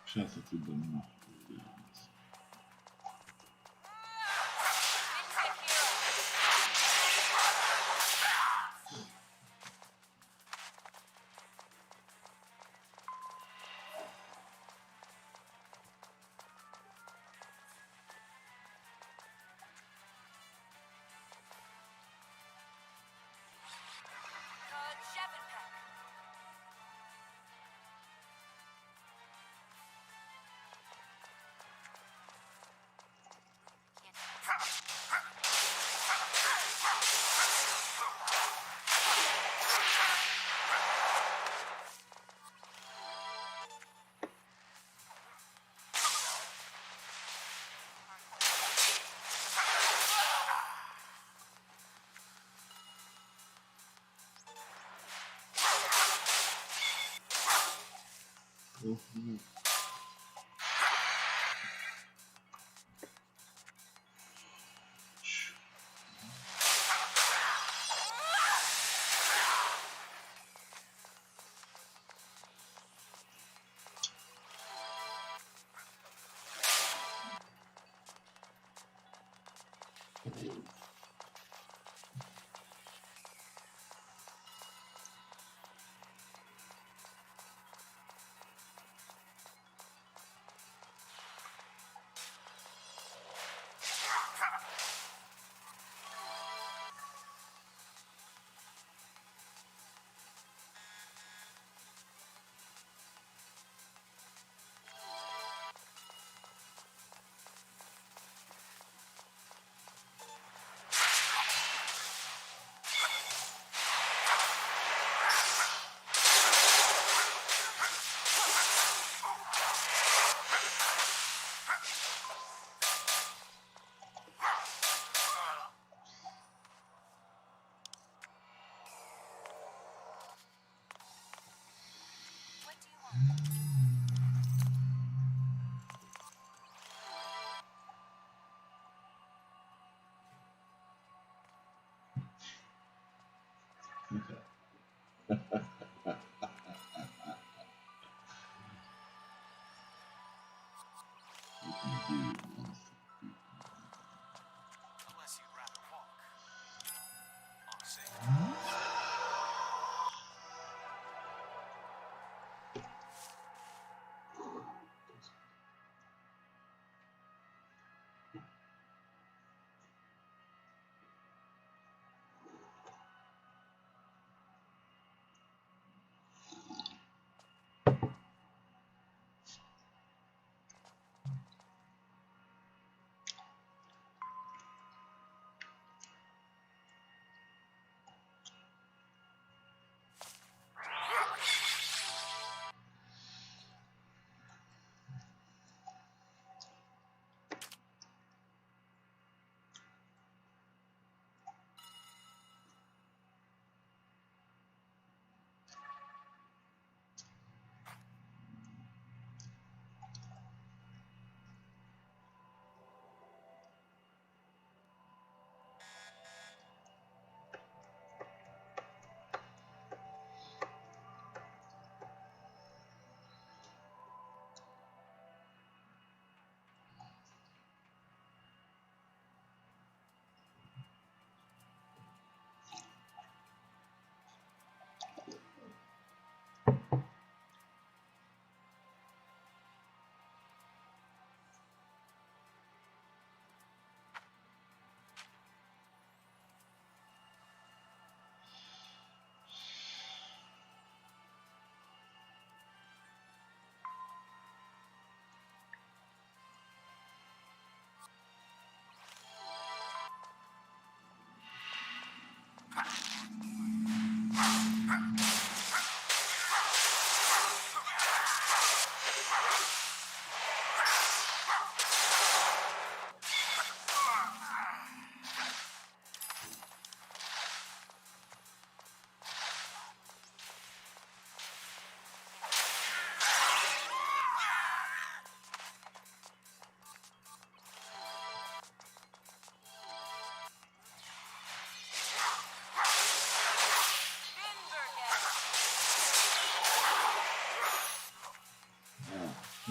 Сейчас отсюда нахуй.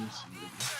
easy, really.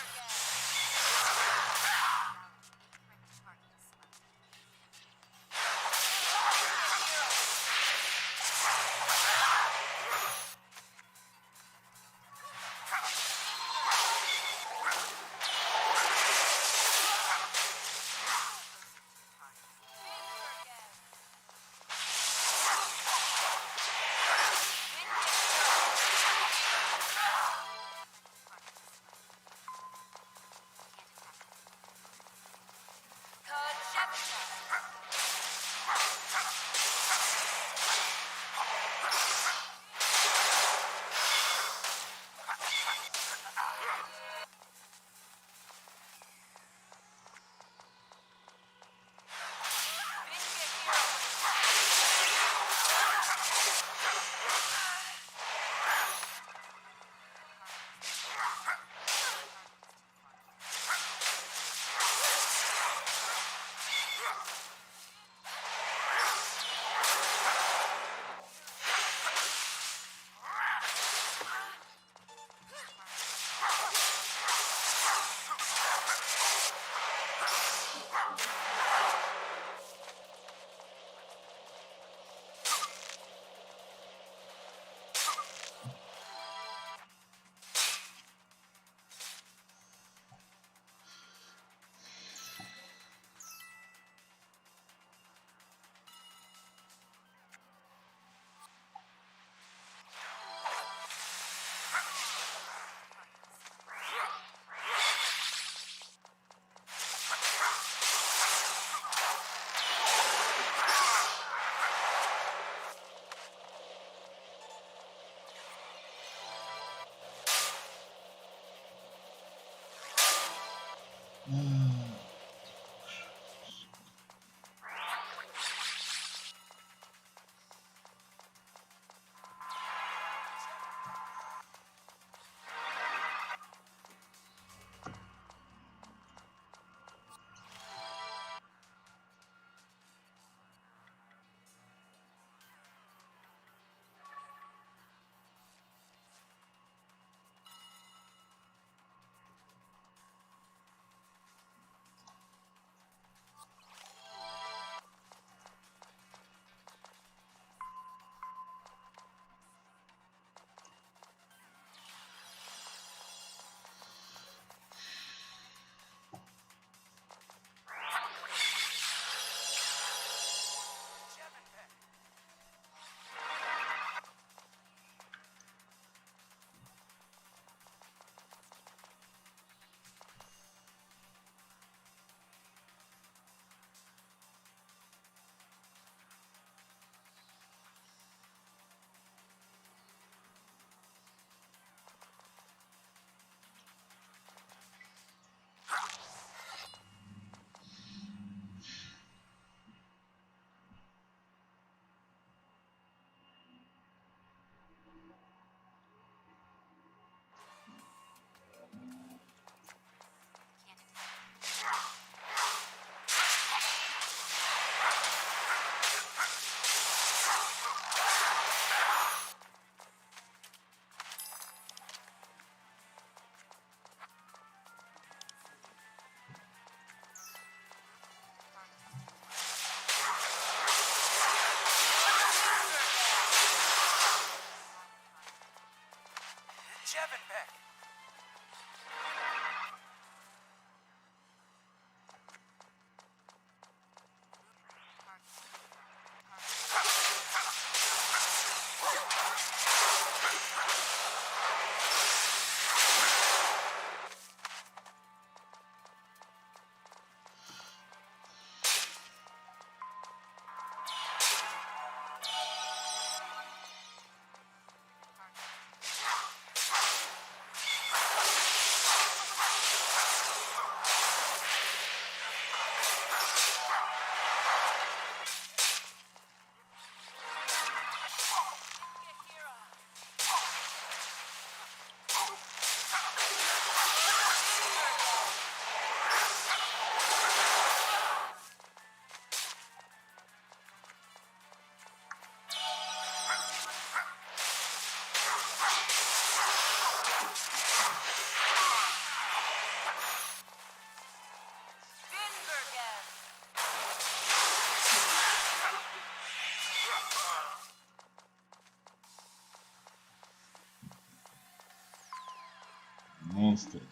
missed it.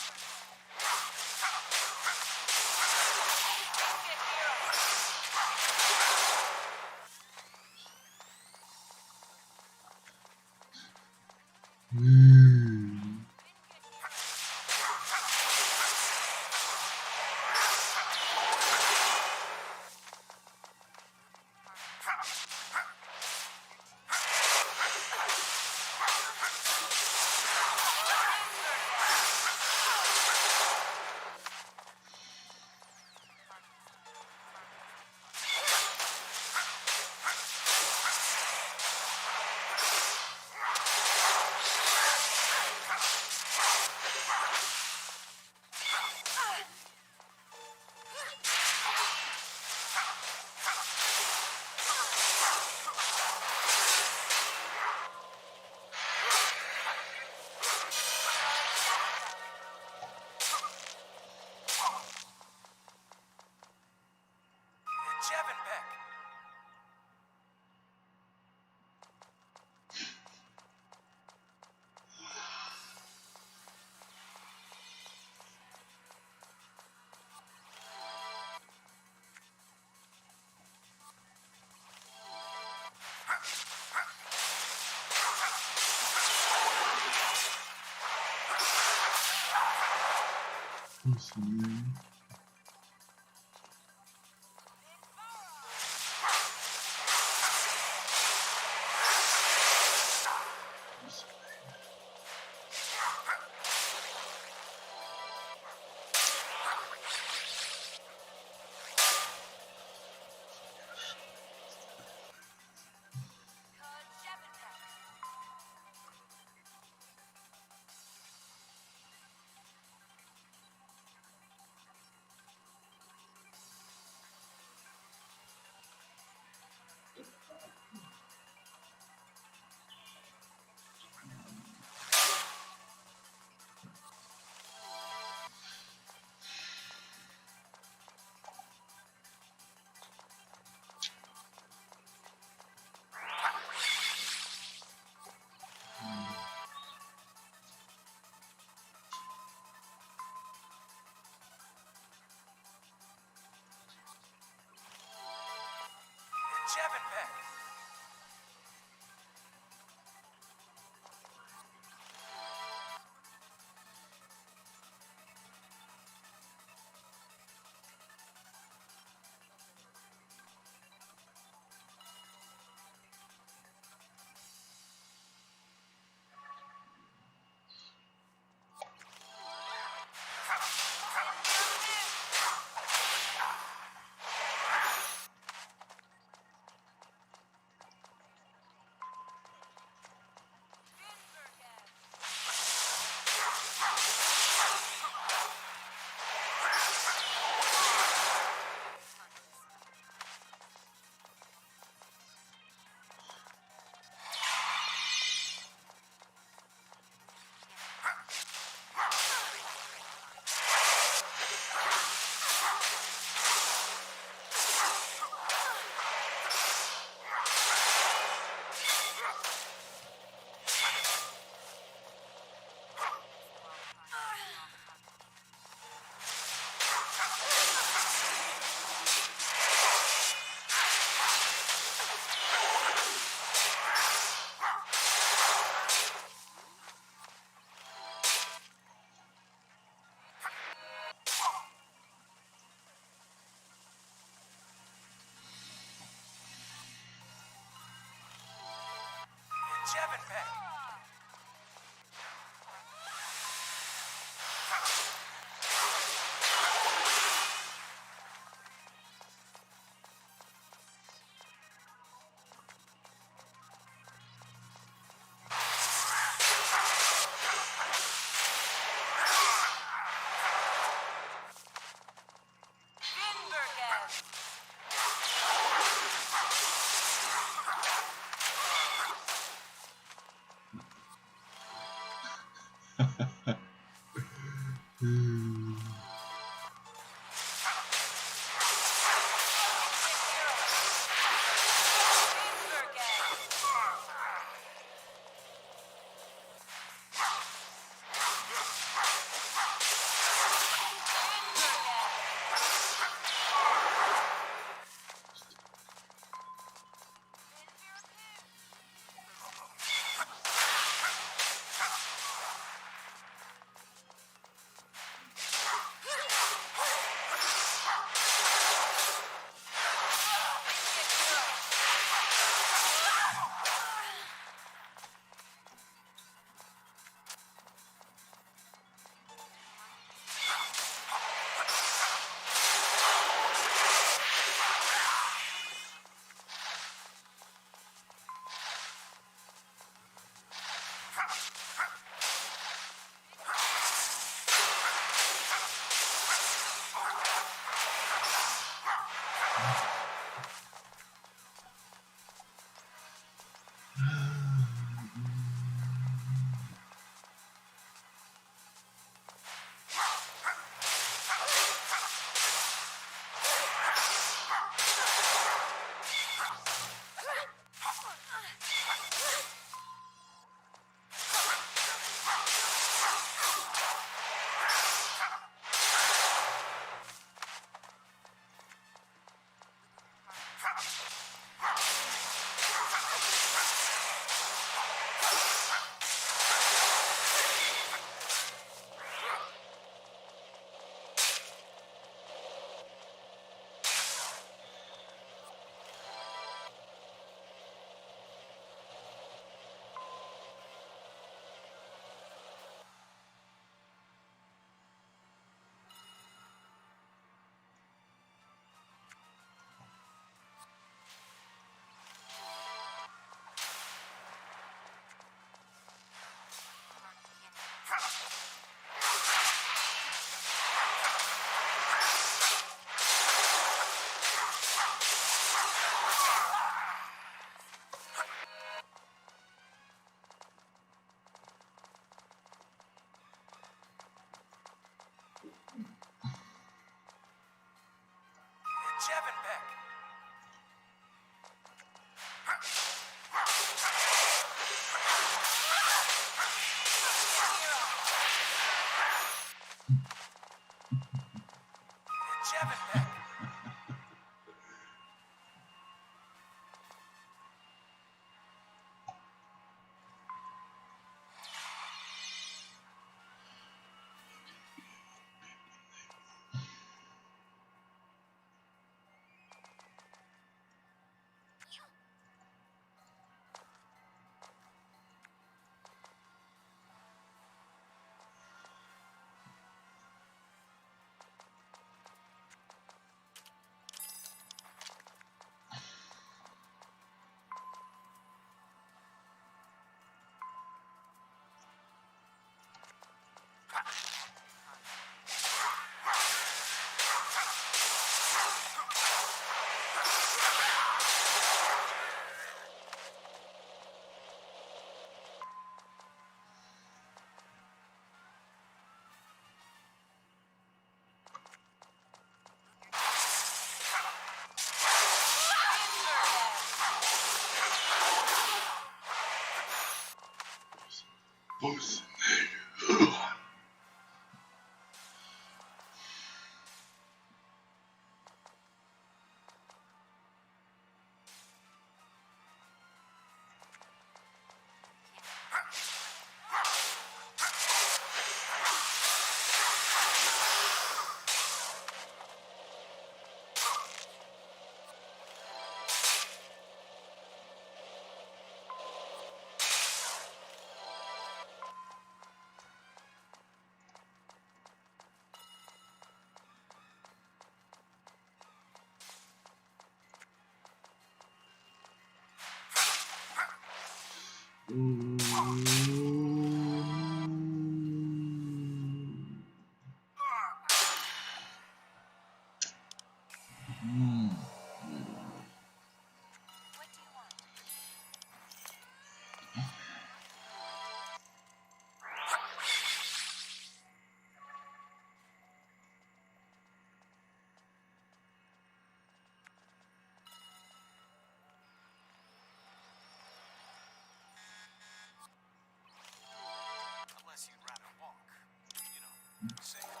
Unless you'd rather walk, you know, say the truth.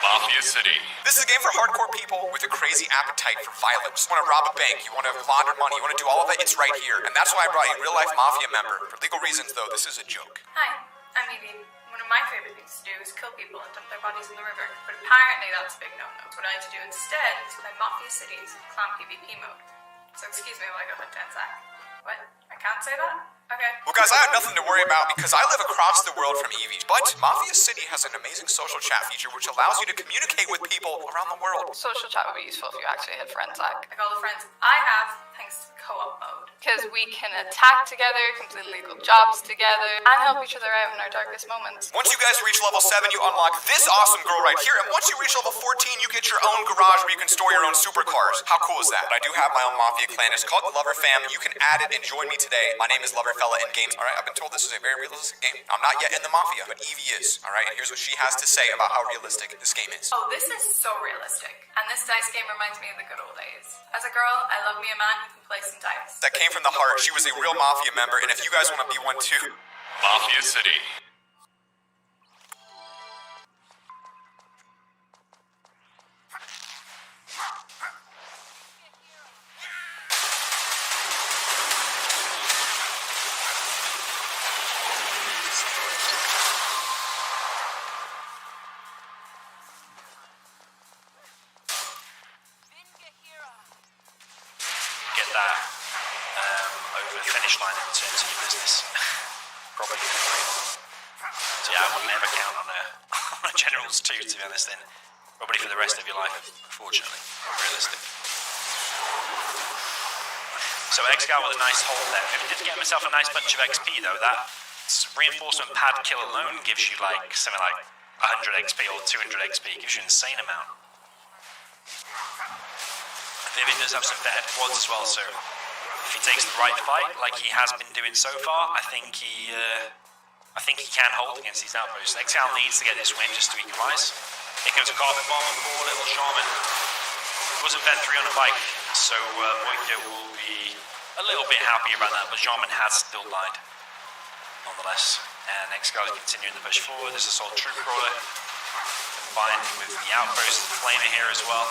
Mafia City. This is a game for hardcore people with a crazy appetite for violence. You want to rob a bank, you want to launder money, you want to do all of it, it's right here. And that's why I brought you a real-life Mafia member. For legal reasons, though, this is a joke. Hi, I'm Evie. One of my favorite things to do is kill people and dump their bodies in the river. But apparently that's a big no-no. What I like to do instead is play Mafia City's clan PvP mode. So excuse me while I go hunt down Zach. What? I can't say that? Okay. Well, guys, I have nothing to worry about because I live across the world from Evie. But Mafia City has an amazing social chat feature which allows you to communicate with people around the world. Social chat would be useful if you actually had friends, Zach. Like all the friends I have, thanks to co-op mode. Because we can attack together, complete legal jobs together, and help each other out in our darkest moments. Once you guys reach level 7, you unlock this awesome girl right here. And once you reach level 14, you get your own garage where you can store your own supercars. How cool is that? But I do have my own Mafia clan. It's called the Lover Fam. You can add it and join me today. My name is Loverfella in games. Alright, I've been told this is a very realistic game. I'm not yet in the Mafia, but Evie is. Alright, and here's what she has to say about how realistic this game is. Oh, this is so realistic. And this dice game reminds me of the good old days. As a girl, I love me a man who can play some dice. That came from the heart. She was a real Mafia member, and if you guys want to be one too. Mafia City. Get that over the finish line in terms of your business. Probably. So yeah, I wouldn't ever count on a Generals 2, to be honest, then. Probably for the rest of your life, unfortunately. Realistic. So X-Gal with a nice hold there. Maybe did get himself a nice bunch of XP though. That reinforcement pad kill alone gives you like something like 100 XP or 200 XP. Gives you an insane amount. Vivian does have some better quads as well, so if he takes the right fight, like he has been doing so far, I think he can hold against these outposts. X-Gal needs to get this win just to equalize. Here goes a carpet bomb on board, little Shaman. Wasn't Vet 3 on a bike, so Boyko will be a little bit happy about that, but Shaman has still died. nonetheless. And Excal is continuing the push forward. There's a Assault Troop Crawler combined with the Outpost Flamer here as well.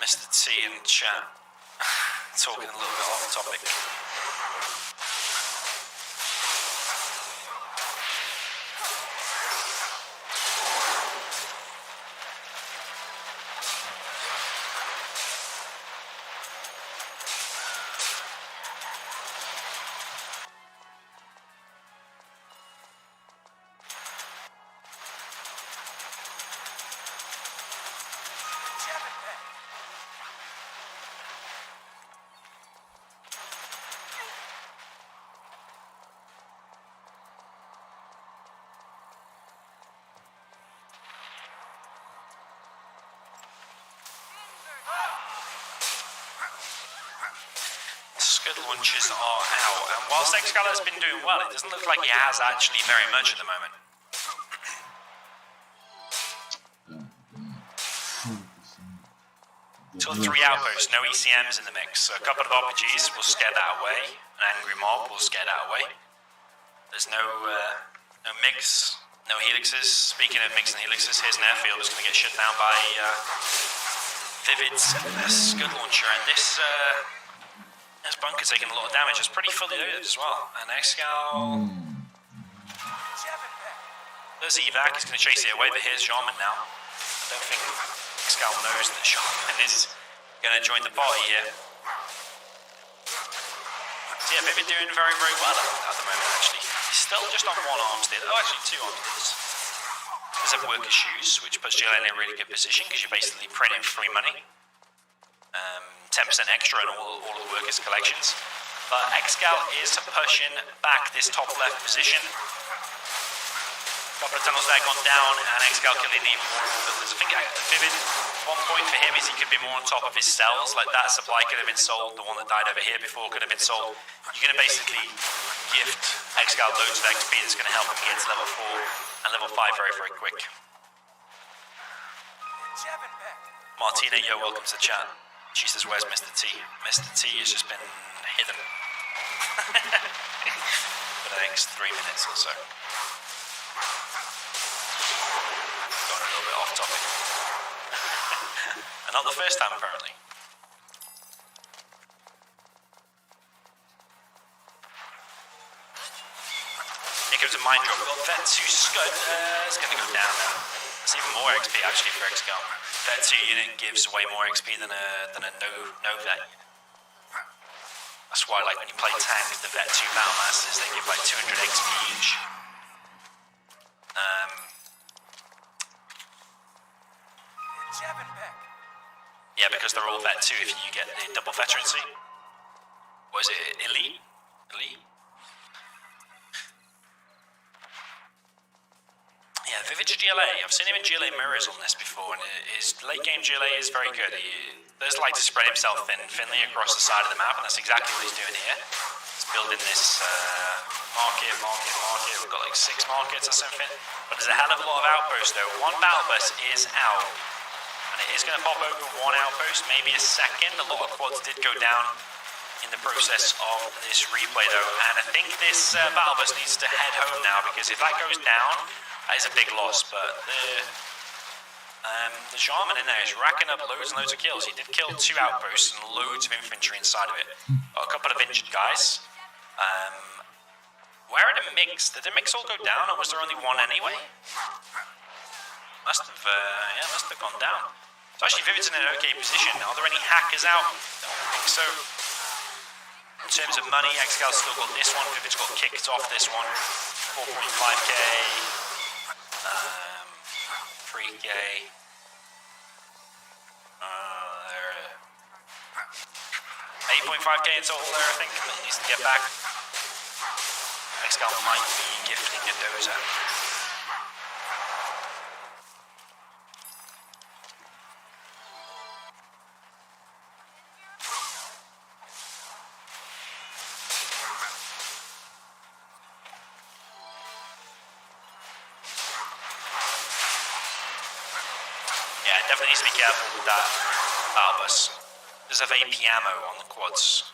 Mr. T in chat talking a little bit off topic. Scud launches are out, and whilst Excal has been doing well, it doesn't look like he has actually very much at the moment. Two or three outposts, no ECMs in the mix, so a couple of RPGs will scare that away, an angry mob will scare that away. There's no MiGs, no helixes. Speaking of MiGs and helixes, here's an airfield that's going to get shut down by Vivid's Scud launcher, and this bunker taking a lot of damage. It's pretty fully loaded as well. And Excal does evac, he's going to chase it away, but here's Jarman now. I don't think Excal knows that Jarman is going to join the party here. So yeah, Vivid doing very, very well at the moment, actually. He's still just on one armstead. Oh, actually two armsteads. Does have worker shoes, which puts GLA in a really good position because you're basically printing free money. 10% extra in all of the workers' collections. But Excal is pushing back this top left position. A couple of tunnels there gone down, and Excal killing even more builders. I think Vivid, one point for him is he could be more on top of his cells. Like that supply could have been sold, the one that died over here before could have been sold. You're going to basically gift Excal loads of XP that's going to help him get to level 4 and level 5 very, very quick. Martina, yo, welcome to the chat. She says, where's Mr. T? Mr. T has just been hidden for the next 3 minutes or so. Going a little bit off topic. And not the first time, apparently. Here comes a mind drop. Well, Vet 2 Scud is going to go down now. It's even more XP actually for Excal. Vet 2 unit gives way more XP than a no vet. That's why, like, when you play tank, the Vet 2 Battlemasters, they give like 200 XP each. Yeah, because they're all Vet 2 if you get the double veterancy. What is it? Elite? Yeah, Vivid GLA. I've seen him in GLA mirrors on this before, and his late game GLA is very good. He does like to spread himself thinly across the side of the map, and that's exactly what he's doing here. He's building this market. We've got like 6 markets or something. But there's a hell of a lot of outposts though. One battle bus is out, and it is going to pop open one outpost, maybe a second. A lot of quads did go down in the process of this replay though, and I think this battle bus needs to head home now, because if that goes down, that is a big loss. But the Jarman in there is racking up loads and loads of kills. He did kill 2 outposts and loads of infantry inside of it. Got a couple of injured guys. Where are the MiGs? Did the MiGs all go down, or was there only one anyway? Must have gone down. So actually Vivid's in an okay position. Are there any hackers out? I don't think so. In terms of money, Excal's still got this one. Vivid's got kicked off this one. 4.5k. 3k. 8.5k in total there, I think. That he needs to get back. Excal might be gifting a dozer. definitely needs to be careful with that battle bus. Does have AP ammo on the quads.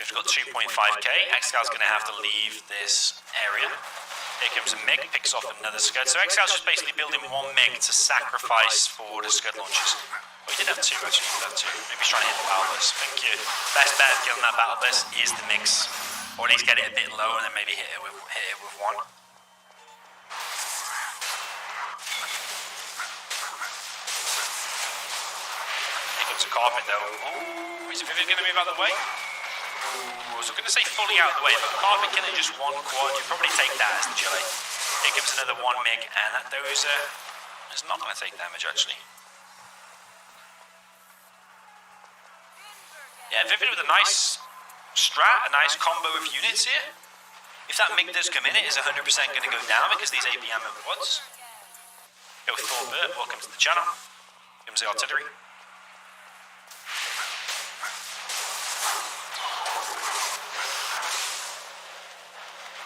We've got 2.5k. Excal's going to have to leave this area. Here comes a MiG, picks off another Scud. So Excal's just basically building one MiG to sacrifice for the Scud launches. Oh, he did have two, actually. He did have two. Maybe he's trying to hit the battle bus. I think your best bet of killing that battle bus is the MiGs. Or at least get it a bit low and then maybe hit it with one. Here comes a Carpet, though. Oh, is Vivid going to move out of the way? Ooh, I was going to say fully out of the way, but Carpet killing just one quad, you'd probably take that as the Chile. Here comes another one MiG, and that dozer is not going to take damage, actually. Yeah, Vivid with a nice strat, a nice combo of units here. If that MiG does come in, it is 100% going to go down because these AP ammo quads. Go with Thorbert, welcome to the channel. Here comes the artillery.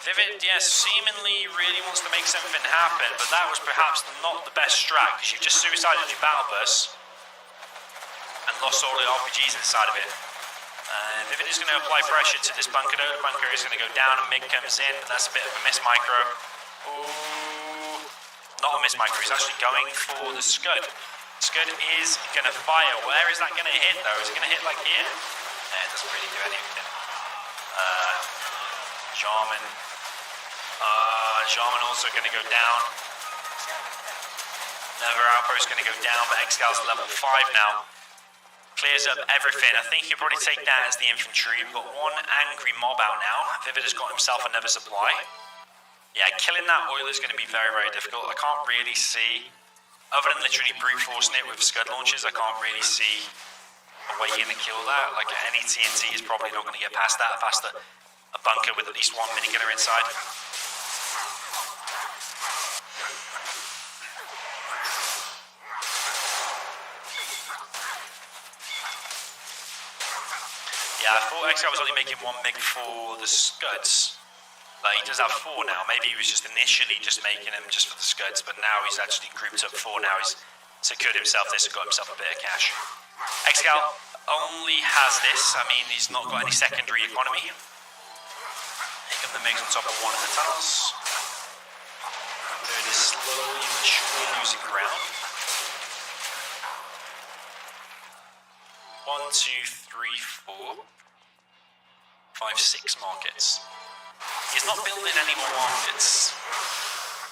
Vivid, yes, seemingly really wants to make something happen, but that was perhaps not the best strat, because you've just suicided your battle bus and lost all the RPGs inside of it. Vivid is going to apply pressure to this bunker though. The bunker is going to go down and MiG comes in, but that's a bit of a miss micro. Ooh, not a miss micro, he's actually going for the Scud. Scud is going to fire. Where is that going to hit though? Is it going to hit like here? Yeah, it doesn't really do anything. Jarman also going to go down. Another outpost going to go down, but Excal's level 5 now. Clears up everything. I think he'll probably take that as the infantry. We've got one angry mob out now. Vivid has got himself another supply. Yeah, killing that oil is going to be very, very difficult. I can't really see, other than literally brute forcing it with Scud launches, I can't really see a way in to kill that. Like any TNT is probably not going to get past that, past a bunker with at least one minigunner inside. Yeah, I thought Excal was only making one MiG for the Scuds, but he does have 4 now. Maybe he was just initially just making them just for the Scuds, but now he's actually grouped up 4 now. He's secured himself this and got himself a bit of cash. Excal only has this. I mean, he's not got any secondary economy. Here come the MiGs on top of one of the tunnels. Third is slowly but surely losing ground. 1, 2, 3, 4, 5, 6 markets. He's not building any more markets.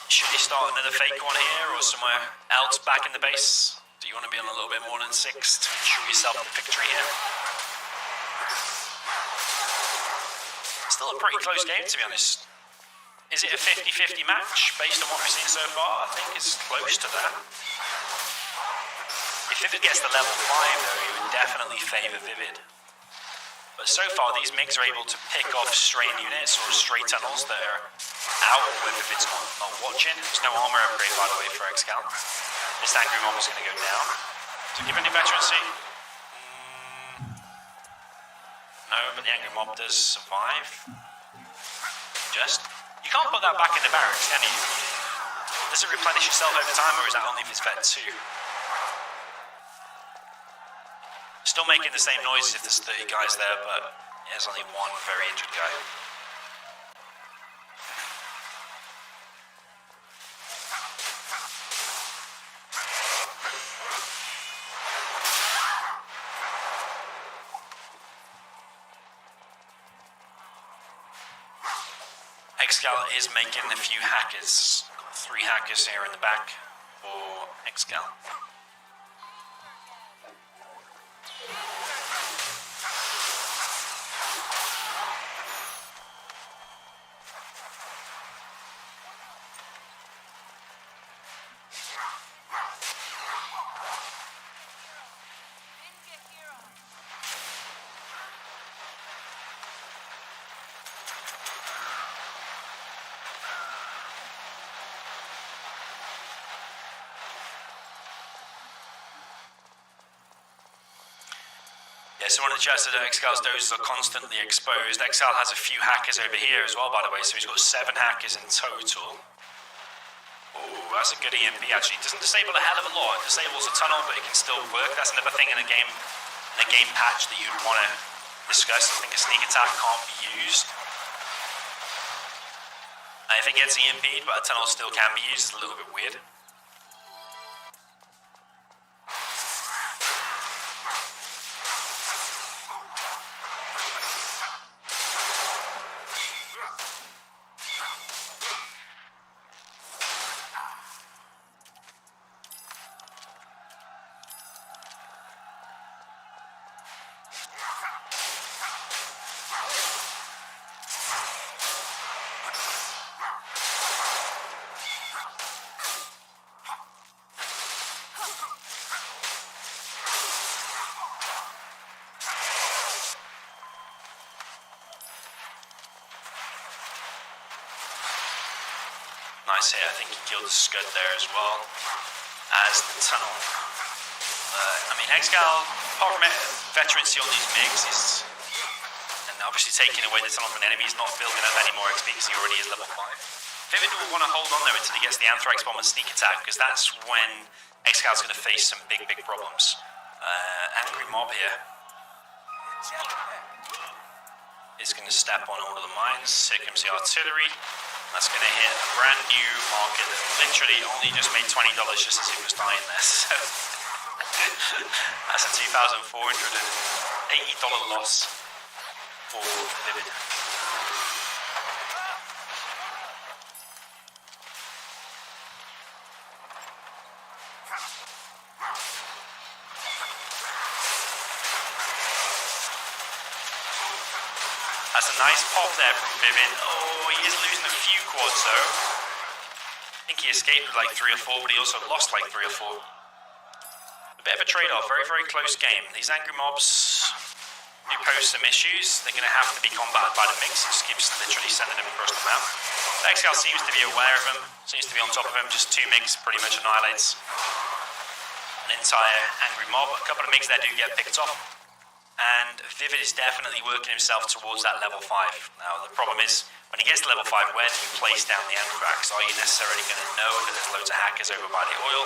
Should he start another fake one here or somewhere else back in the base? Do you want to be on a little bit more than 6 to ensure yourself the victory here? Still a pretty close game, to be honest. Is it a 50-50 match based on what we've seen so far? I think it's close to that. If Vivid gets the level 5 though, he would definitely favour Vivid. But so far these MiGs are able to pick off stray units or stray tunnels that are out where Vivid's not watching. There's no armour upgrade by the way for Excal. This angry mob is going to go down. Does it give any veterancy? No, but the angry mob does survive. Just. You can't put that back in the barracks, can you? Does it replenish itself over time or is that only if it's vet 2? Still making the same noise if there's 30 guys there, but there's only one very injured guy. Excal is making a few hackers. Got 3 hackers here in the back for Excal. Yeah, so one of the chats said that Excal's doses are constantly exposed. Excal has a few hackers over here as well, by the way, so he's got 7 hackers in total. Oh, that's a good EMP actually. It doesn't disable a hell of a lot. It disables a tunnel, but it can still work. That's another thing in a game patch that you'd want to discuss. I think a sneak attack can't be used. If it gets EMP'd, but a tunnel still can be used, it's a little bit weird. Nice hit. I think he killed the Scud there as well as the tunnel. I mean, Excal, apart from veterancy on these MiGs, and obviously taking away the tunnel from an enemy, he's not building up any more XP because he already is level 5. Vivid will want to hold on there until he gets the Anthrax Bomb and Sneak Attack, because that's when Excal's going to face some big problems. Angry Mob here is going to step on all of the mines. Here comes the artillery. That's going to hit a brand new market that literally only just made $20 just as he was dying there. So that's a $2,480 loss for Vivid. That's a nice pop there from Vivid. Oh, he is losing a few quads though. I think he escaped with like 3 or 4, but he also lost like 3 or 4. A bit of a trade-off, very close game. These angry mobs do pose some issues. They're going to have to be combated by the MiGs. It just keeps literally sending them across the map. Excal seems to be aware of him, seems to be on top of him. Just 2 MiGs pretty much annihilates an entire angry mob. A couple of MiGs there do get picked off. And Vivid is definitely working himself towards that level 5. Now, the problem is, when he gets to level 5, where do you place down the Anthrax? Are you necessarily going to know that there's loads of hackers over by the oil?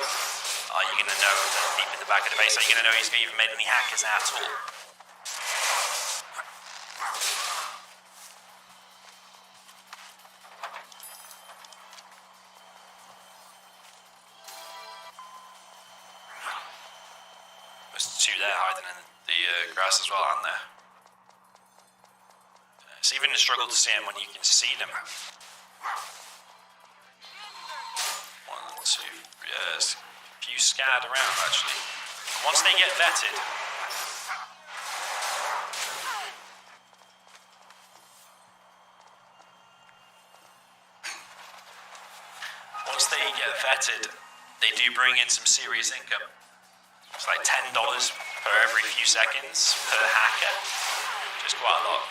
Are you going to know that deep in the back of the base? Are you going to know he's even made any hackers at all? There's 2 there hiding in the grass as well, aren't there? It's even a struggle to see them when you can see them. 1, 2, yes, a few scattered around actually. And once they get vetted, they do bring in some serious income. It's like $10 per every few seconds per hacker. Just quite a lot.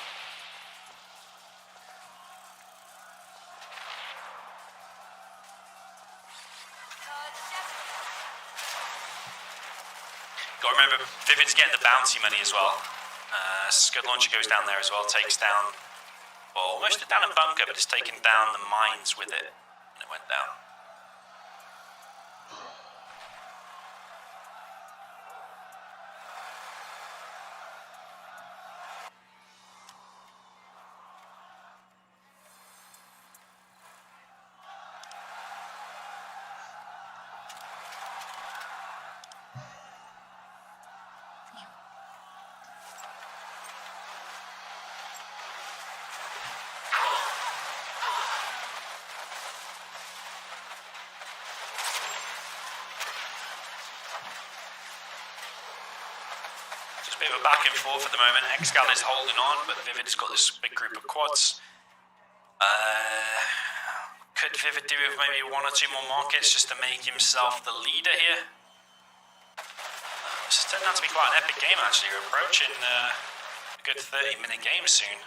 Got to remember, Vivid's getting the bounty money as well. Scud Launcher goes down there as well, takes down, well, almost down a bunker, but it's taken down the mines with it, and it went down. Just a bit of a back and forth at the moment. Excal is holding on, but Vivid's got this big group of quads. Could Vivid do with maybe 1 or 2 more markets just to make himself the leader here? This has turned out to be quite an epic game actually. We're approaching a good 30-minute game soon.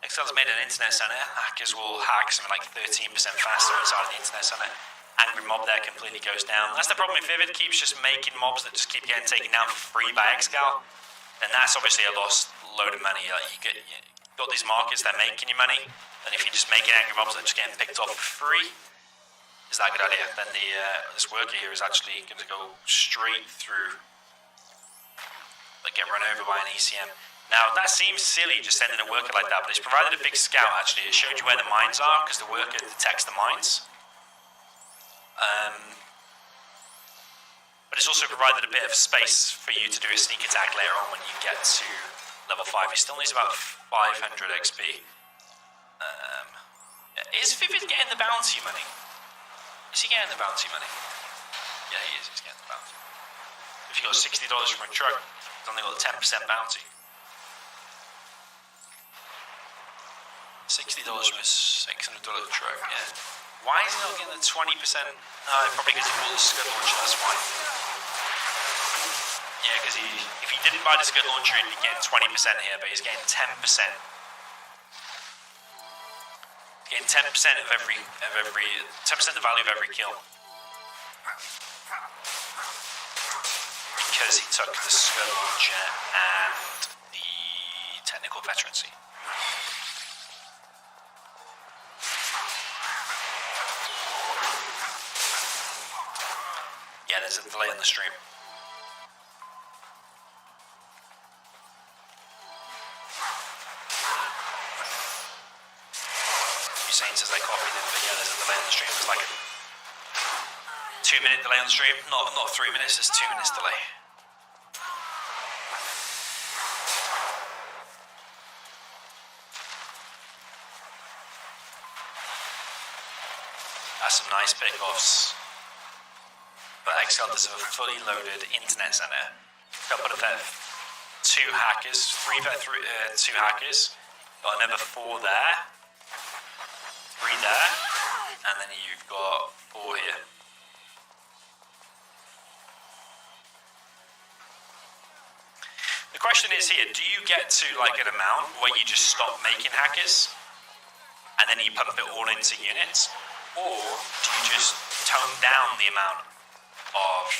Excel's made an internet center. Hackers will hack something like 13% faster inside of the internet center. Angry mob there completely goes down. That's the problem if Vivid keeps just making mobs that just keep getting taken down for free by Excal. Then that's obviously a lost load of money. You've got these markets that are making you money, and if you're just making angry mobs that are just getting picked off for free, is that a good idea? Then this worker here is actually going to go straight through, like get run over by an ECM. Now that seems silly, just sending a worker like that, but it's provided a big scout. Actually, it showed you where the mines are because the worker detects the mines. But it's also provided a bit of space for you to do a sneak attack later on when you get to level 5. He still needs about 500 XP. Is Vivid getting the bounty money? Is he getting the bounty money? Yeah, he is. He's getting the bounty. If you got $60 from a truck, he's only got a 10% bounty. $60 from a $600 truck, yeah. Why is he not getting the 20%? Probably because he bought the Scud launcher, that's why. Yeah, because if he didn't buy the Scud launcher, he'd be getting 20% here, but he's getting 10%. Getting 10% of every 10% the value of every kill. Because he took the Scud launcher and the technical veterancy. Yeah, there's a delay on the stream. Saying says they copied it, but yeah, there's a delay on the stream. It's like a 2-minute delay on the stream, not 3 minutes, it's 2 minutes delay. That's some nice pickoffs. But Excel does have a fully loaded internet center. Couple of that, 2 hackers, 2 hackers, got another 4 there. 3 there, and then you've got 4 here. The question is here, do you get to like an amount where you just stop making hackers and then you pump it all into units, or do you just tone down the amount of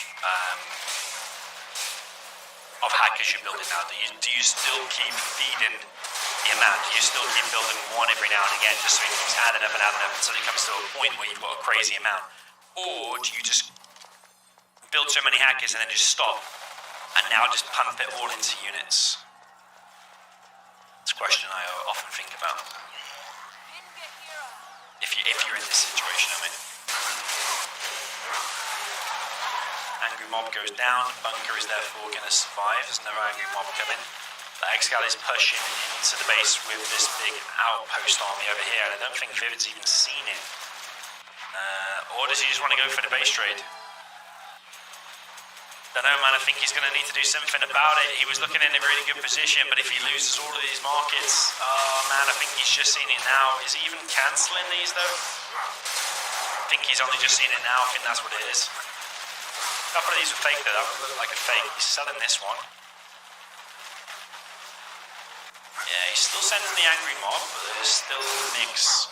hackers you're building now? Do you still keep feeding the amount? Do you still keep building one every now and again just so it keeps adding up and adding up until it comes to a point where you've got a crazy amount? Or do you just build so many hackers and then just stop and now just pump it all into units? It's a question I often think about. If you're in this situation, I mean. Angry mob goes down, bunker is therefore going to survive. There's another angry mob coming. The Excal is pushing into the base with this big outpost army over here, and I don't think Vivid's even seen it. Or does he just want to go for the base trade? Don't know, man. I think he's going to need to do something about it. He was looking in a really good position, but if he loses all of these markets, oh man, I think he's just seen it now. Is he even cancelling these though? I think he's only just seen it now. I think that's what it is. A couple of these are fake though. That would look like a fake. He's selling this one. Yeah, he's still sending the angry mob, but there's still a mix.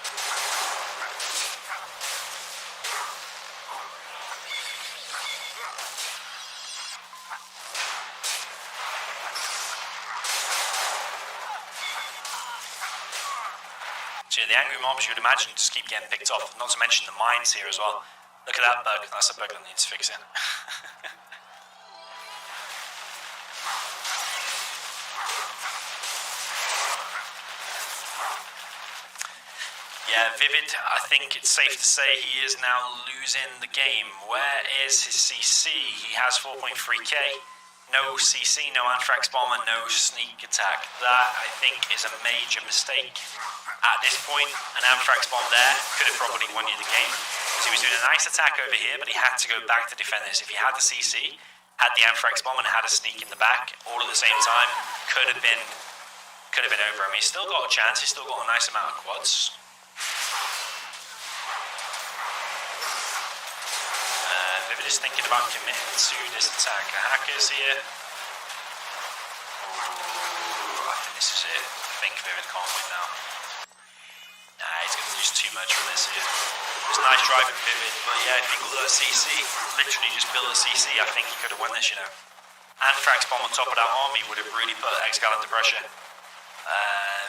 So yeah, the angry mobs you would imagine just keep getting picked off, not to mention the mines here as well. Look at that bug, that's a bug that needs fixing. Yeah, Vivid, I think it's safe to say he is now losing the game. Where is his CC? He has 4.3k. No CC, no Anthrax Bomb, and no sneak attack. That, I think, is a major mistake. At this point, an Anthrax Bomb there could have probably won you the game. Because he was doing a nice attack over here, but he had to go back to defend this. If he had the CC, had the Anthrax Bomb, and had a sneak in the back, all at the same time, could have been over. I mean, he's still got a chance. He's still got a nice amount of quads. Vivid is thinking about committing to this attack. Hackers here. Ooh, I think this is it. I think Vivid can't win now. Nah, he's going to lose too much from this here. It's nice driving Vivid, but yeah, if he got that CC, literally just build a CC, I think he could have won this, you know. Anthrax Bomb on top of that army would have really put Excal under pressure.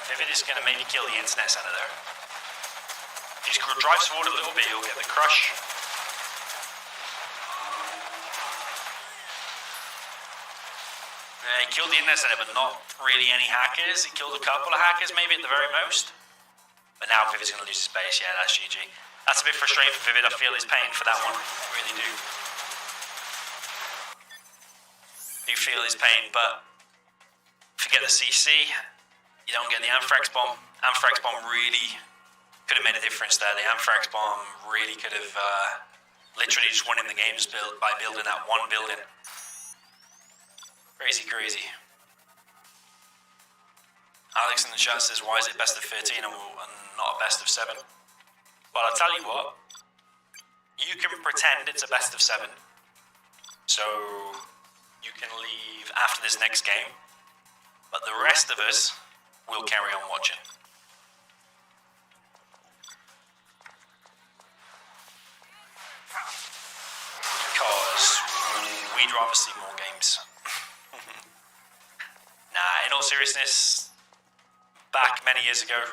Vivid is going to maybe kill the internet center there. If he drives forward a little bit, he'll get the crush. He killed the internet center, but not really any hackers. He killed a couple of hackers, maybe at the very most. But now Vivid's going to lose his base. Yeah, that's GG. That's a bit frustrating for Vivid. I feel his pain for that one. I really do. Do feel his pain, but forget the CC. You don't get the Anthrax Bomb. Anthrax Bomb really could have made a difference there. The Anthrax Bomb really could have literally just won in the games by building that one building. Crazy, crazy. Alex in the chat says, why is it best of 13 and not a best of 7? Well, I'll tell you what. You can pretend it's a best of 7. So you can leave after this next game. But the rest of us will carry on watching. Because we'd rather see more games. Nah, in all seriousness, back many years ago,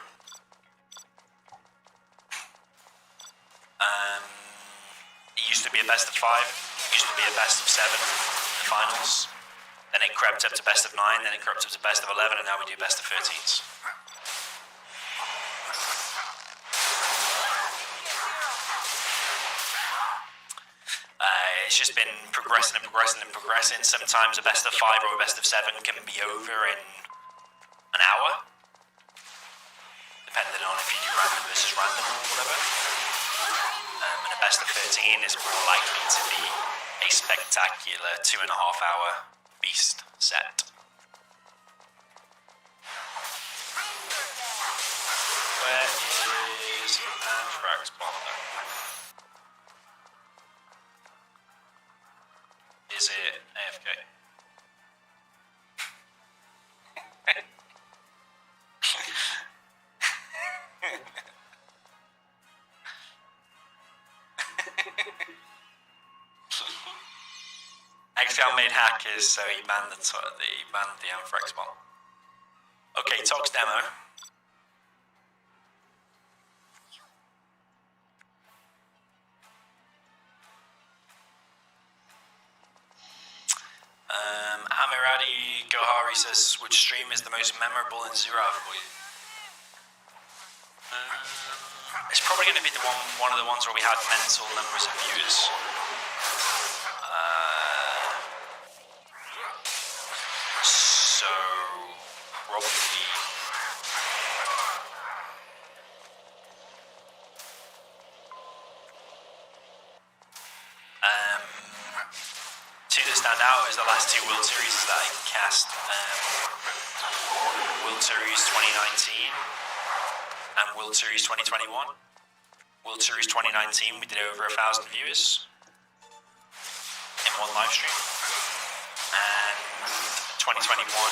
it used to be a best of 5, it used to be a best of 7 in the finals, then it crept up to best of 9, then it crept up to best of 11, and now we do best of 13s. It's just been progressing and progressing and progressing. Sometimes a best of 5 or a best of 7 can be over in an hour, depending on if you do random versus random or whatever. And a best of 13 is more likely to be a spectacular 2.5 hour beast set. Where is Anthrax Bomb? Is it AFK? XCal made hackers, so he banned the Anthrax Bomb. Okay, Tox demo. Amiradi Gohari says, which stream is the most memorable in Zero for you? It's probably going to be one of the ones where we had mental numbers of viewers. So probably two that stand out is the last 2 World Series that I cast. World Series 2019 and World Series 2021. World Series 2019 we did over 1,000 viewers in one live stream, and 2021 I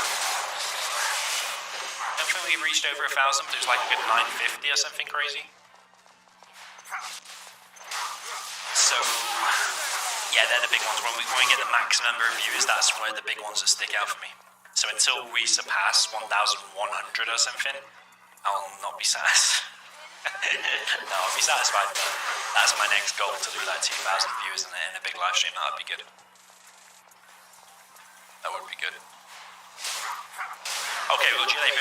don't think we reached over 1,000, but it was like a good 950 or something crazy. So yeah, they're the big ones. When we get the max number of viewers, that's where the big ones that stick out for me. So until we surpass 1,100 or something, I'll not be satisfied. No, I'll be satisfied, but that's my next goal, to do like 2,000 viewers in a big live stream. That would be good. That would be good. Okay, well, GLA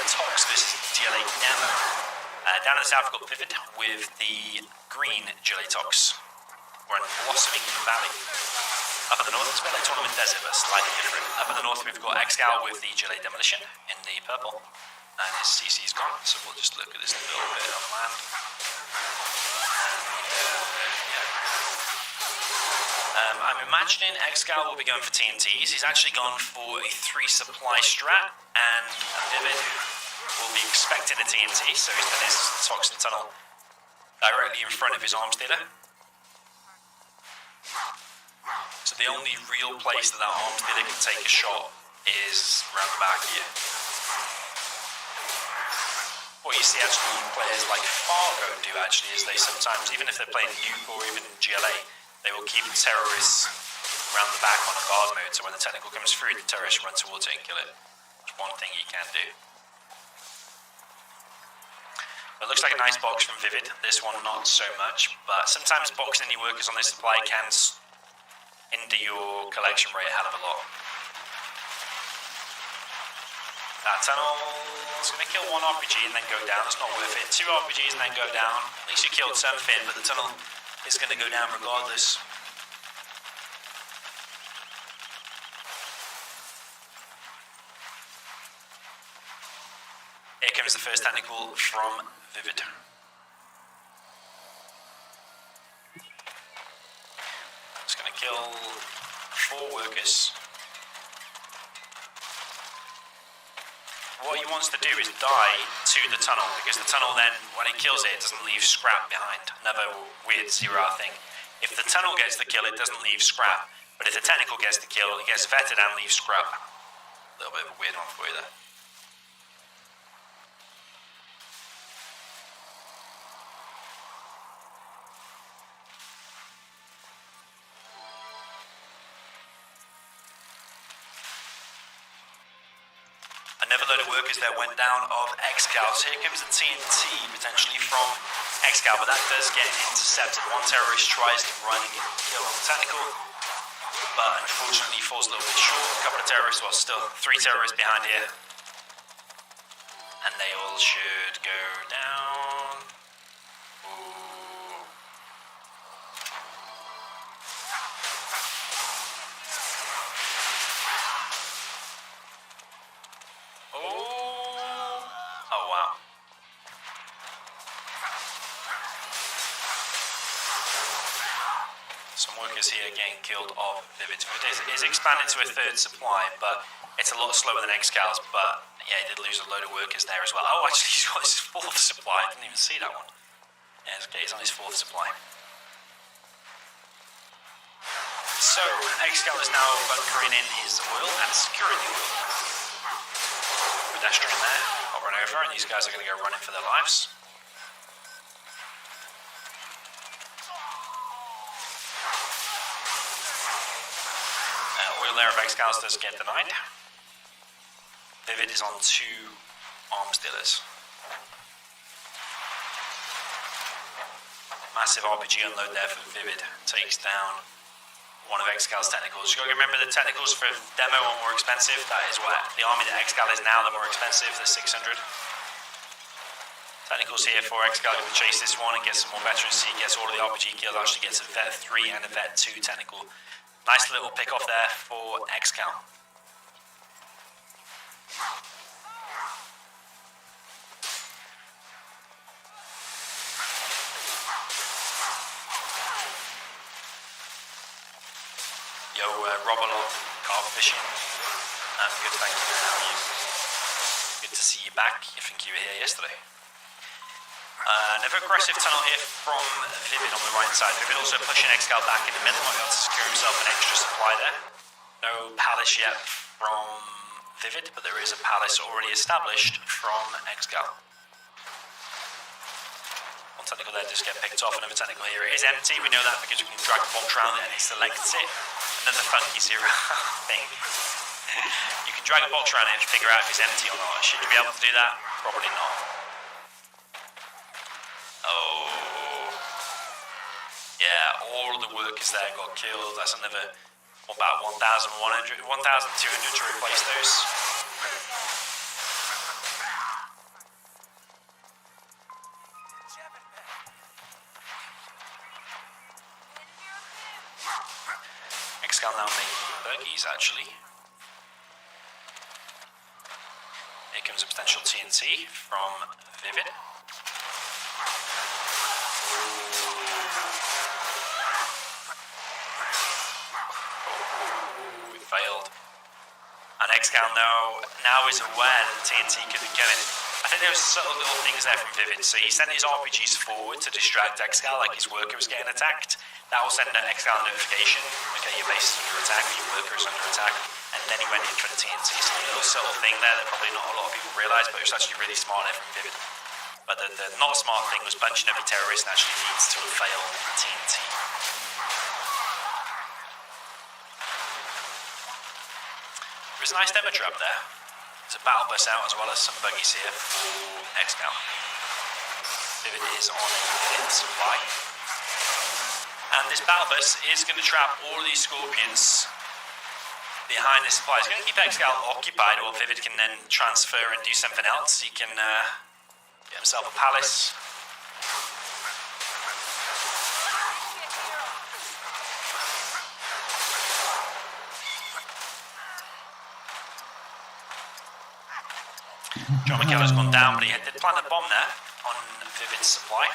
Tox versus GLA Demo. Down in the south, we've got Vivid with the green GLA Tox. We're in Blossoming Valley. Up in the north, it's a bit like Tournament Desert, but slightly different. Up in the north, we've got XCal with the GLA Demolition in the purple. And his CC's gone, so we'll just look at this little bit on land. I'm imagining XCal will be going for TNTs. He's actually gone for a 3 supply strat, and Vivid will be expecting a TNT, so he's done his toxin tunnel directly in front of his arms dealer. So the only real place that arms dealer can take a shot is around the back here. What you see actually players like Fargo do actually is they sometimes, even if they're playing Nuke or even GLA, they will keep terrorists around the back on a guard mode, so when the technical comes through, the terrorists run towards it and kill it. It's one thing you can do. It looks like a nice box from Vivid. This one not so much, but sometimes boxing any workers on this supply can hinder your collection rate a hell of a lot. That tunnel is going to kill one RPG and then go down. It's not worth it. 2 RPGs and then go down. At least you killed something, but the tunnel is going to go down regardless. Here comes the first technical from Vivid. It's going to kill 4 workers. What he wants to do is die to the tunnel, because the tunnel then, when it kills it, it doesn't leave scrap behind. Another weird zero thing. If the tunnel gets the kill, it doesn't leave scrap. But if the technical gets the kill, it gets vetted and leaves scrap. A little bit of a weird one for you there. Another load of workers there went down of Excal. So here comes the TNT potentially from Excal, but that does get intercepted. One terrorist tries to run and get a kill on the technical, but unfortunately falls a little bit short. A couple of terrorists, well, still 3 terrorists behind here, and they all should go down. Ooh. Oh wow. Some workers here getting killed off Vivid. It is expanded to a 3rd supply, but it's a lot slower than Excal's, but yeah, he did lose a load of workers there as well. Oh, actually, he's got his 4th supply. I didn't even see that one. Yeah, it's okay, he's on his 4th supply. So, Excal is now bunkering in his oil and securing the oil. Pedestrian there, hovering over, and these guys are going to go running for their lives. Oil there of Excals does get denied. Vivid is on 2 arms dealers. Massive RPG unload there for Vivid. Takes down one of Excal's technicals. You've got to remember the technicals for demo are more expensive. That is what the army that Excal is now, they're more expensive. They're 600. Technicals here for Excal to chase this one and get some more veterans. He gets all of the RPG kills, actually gets a Vet 3 and a Vet 2 technical. Nice little pick off there for Excal. Yo, Robalov, carp fishing. I'm good, thank you. How are you? Good to see you back. I think you were here yesterday. Another aggressive tunnel here from Vivid on the right side. Vivid also pushing Excal back in the middle. Might be able to secure himself an extra supply there. No palace yet from Vivid, but there is a palace already established from Excal. One technical there just get picked off. Another technical here. It is empty. We know that because we can drag the box around it and it selects it. Another funky zero thing. You can drag a box around it and figure out if it's empty or not. Should you be able to do that? Probably not. Oh, yeah, all of the workers there got killed. That's another, about 1,200 to replace those. Excal now making buggies, actually. Here comes a potential TNT from Vivid. We failed. And Excal now is aware that TNT could be coming. I think there was subtle little things there from Vivid. So he sent his RPGs forward to distract Excal, like his worker was getting attacked. That will send an Excal notification. Okay, your base is under attack, your worker is under attack. And then he went in for the TNT. So a little subtle thing there that probably not a lot of people realise, but it was actually really smart there from Vivid. But the not smart thing was bunching every terrorist actually leads to a failed TNT. There was a nice demo trap there. There's a battle bus out as well as some buggies here for Excal. Vivid is on a 5th supply. And this battle bus is going to trap all of these scorpions behind the supply. He's going to keep Excal occupied, or Vivid can then transfer and do something else. He can get himself a palace. John McKellar's gone down, but he did plant a bomb there on Vivid's supply.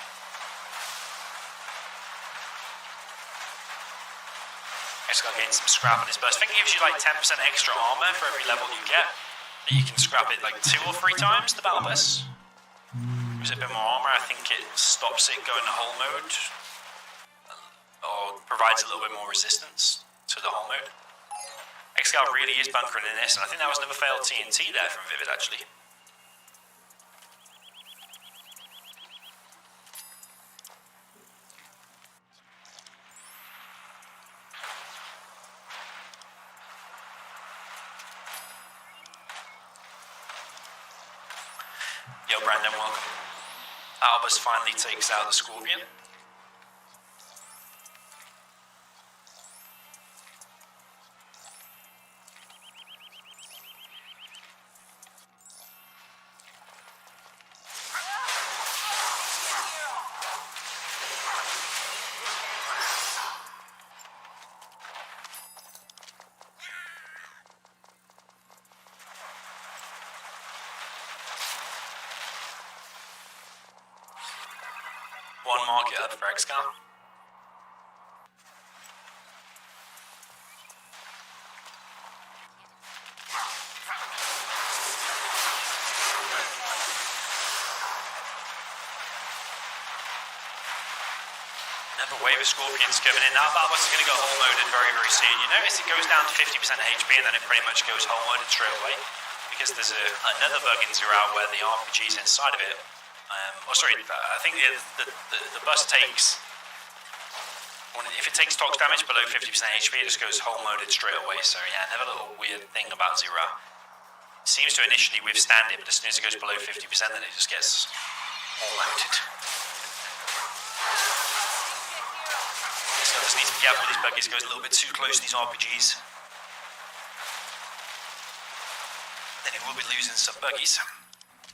Excal gains some scrap on his burst. I think it gives you like 10% extra armor for every level you get. But you can scrap it like 2 or 3 times the battle bus. Gives it a bit more armor. I think it stops it going to hull mode. Or provides a little bit more resistance to the hull mode. Excal really is bunkering in this, and I think that was another failed TNT there from Vivid actually. Yo, Brandon, welcome. Albus finally takes out the Scorpion. One market up for Excal. Another wave of Scorpions coming in. That battle is going to go hull moded very, very soon. You notice it goes down to 50% HP and then it pretty much goes hull moded straight away. Because there's another bug in Zero where the RPG's inside of it. I think the bus takes, if it takes tox damage below 50% HP, it just goes hull moded straight away. So yeah, another little weird thing about Zero. It seems to initially withstand it, but as soon as it goes below 50%, then it just gets hull moded. So I just need to be careful with these buggies. It goes a little bit too close to these RPGs. Then it will be losing some buggies.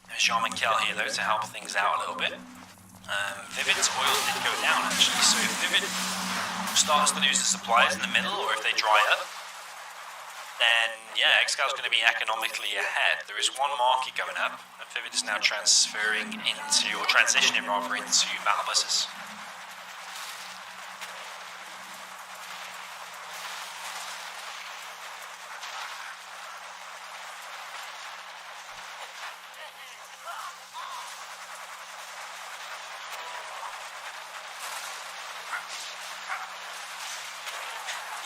There's Jean Michel here though to help things out a little bit. Vivid's oil did go down actually, so if Vivid starts to lose the supplies in the middle, or if they dry up, then yeah, Excal's going to be economically ahead. There is one market going up, and Vivid is now transferring into, or transitioning rather, into battle buses.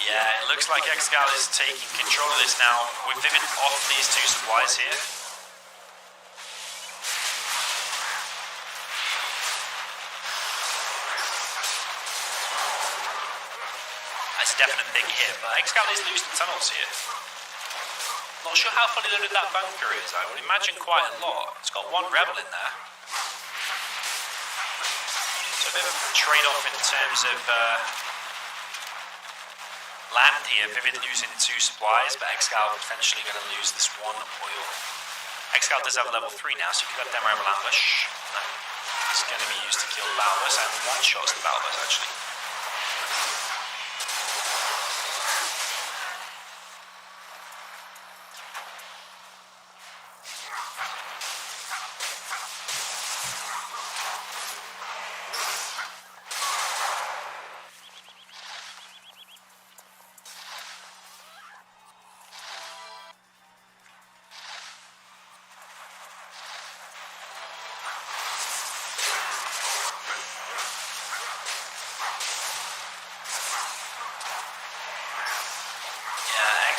Yeah, it looks like Excal is taking control of this now, with Vivid off these 2 supplies here. That's a definite big hit, but Excal is losing tunnels here. Not sure how fully loaded that bunker is. I would imagine quite a lot. It's got 1 rebel in there. So a bit of a trade-off in terms of land here. Vivid losing 2 supplies, but Excal potentially going to lose this 1 oil. Excal does have a level 3 now, so if you've got Demo Rebel Ambush, it's going to be used to kill the battle bus, and 1 shots the battle bus actually.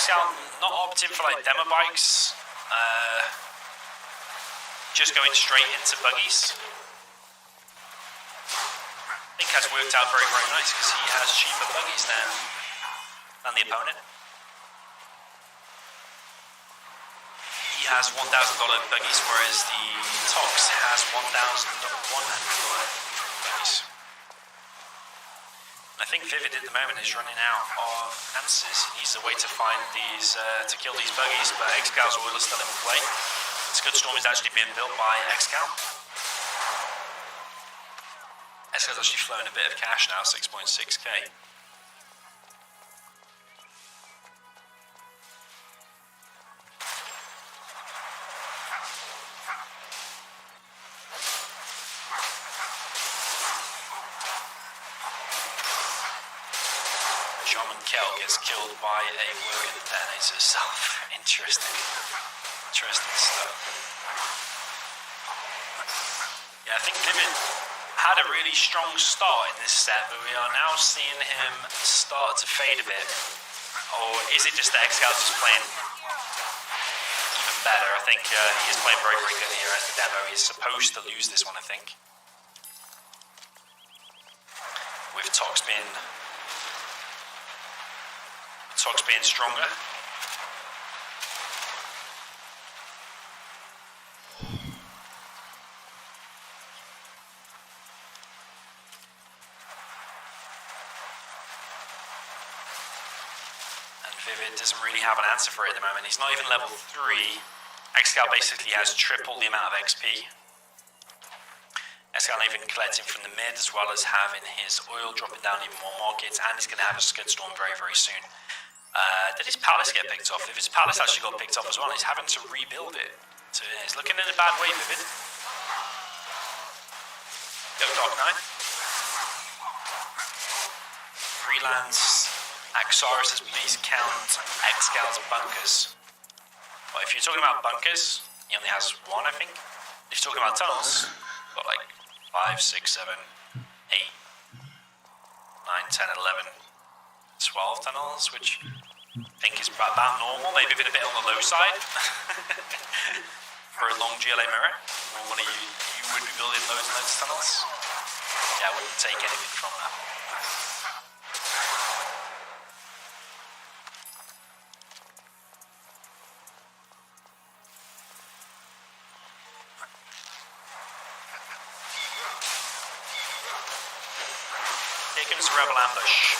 Excal not opting for like demo bikes, just going straight into buggies. I think has worked out very, very nice because he has cheaper buggies than the opponent. He has $1,000 buggies, whereas the Tox has $1,100 buggies. I think Vivid at the moment is running out of answers. He needs a way to find these, to kill these buggies, but Excal's oil is still in play. Scudstorm is actually being built by Excal. Excal's actually flown a bit of cash now, 6.6k. Shaman Kel gets killed by a worker that detonates herself. Interesting. Interesting stuff. Yeah, I think Vivid had a really strong start in this set, but we are now seeing him start to fade a bit. Or is it just that Excal is playing even better? I think he is playing very, very good here at the demo. He's supposed to lose this one, I think. With Tox being stronger. And Vivid doesn't really have an answer for it at the moment. He's not even level 3. Excal basically has triple the amount of XP. Excal even collecting from the mid, as well as having his oil dropping down even more markets, and he's going to have a Scudstorm very, very soon. Did his palace get picked off? If his palace actually got picked off as well, he's having to rebuild it. So he's looking in a bad way, Vivid. Go Dark Knight. Freelance. Axaris says please count Excal's bunkers. But if you're talking about bunkers, he only has one, I think. If you're talking about tunnels, got like 5, 6, 7, 8, 9, 10, 11, 12 tunnels, which I think is about normal, maybe a bit on the low side for a long GLA mirror. Normally you would be building loads and loads of tunnels. Yeah, I wouldn't take anything from that. Here comes the Rebel Ambush.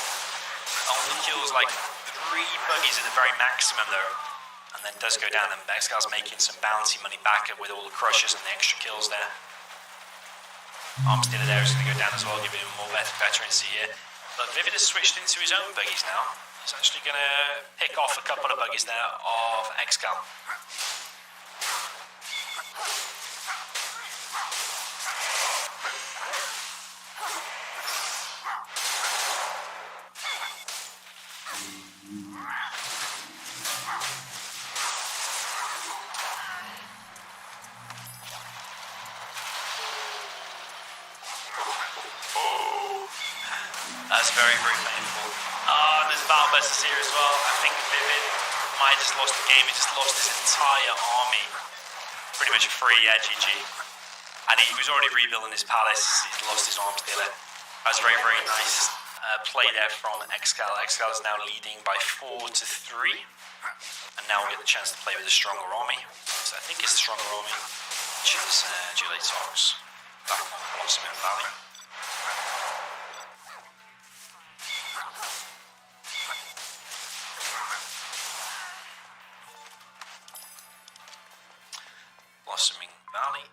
Only kills like 3 buggies at the very maximum though, and then does go down, and Excal's making some bounty money back with all the crushes and the extra kills there. Arms Dealer there is going to go down as well, giving him more veterancy here. But Vivid has switched into his own buggies now. He's actually going to pick off a couple of buggies there of Excal. That's very, very painful. There's Battle Besters here as well. I think Vivid might have just lost the game. He just lost his entire army. Pretty much a free, yeah, GG. And he was already rebuilding his palace. He's lost his arms dealer. That was very, very nice play there from Excal. Excal is now leading by 4-3. And now we get the chance to play with a stronger army. So I think it's the stronger army, which is GLA Tox. Back on Blossoming Valley. Blossoming Valley.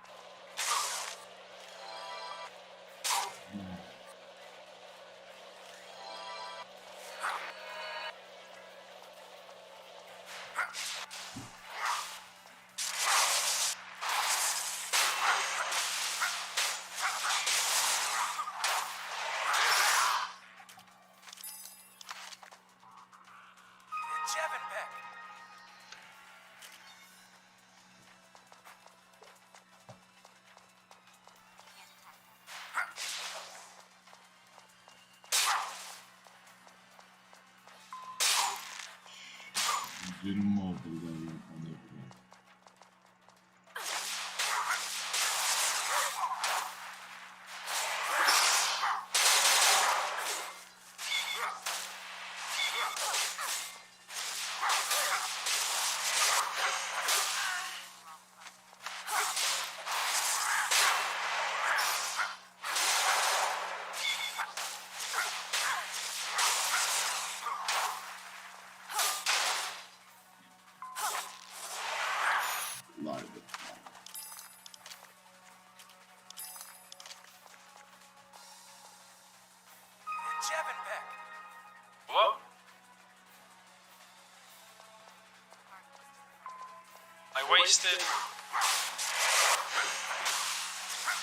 wasted.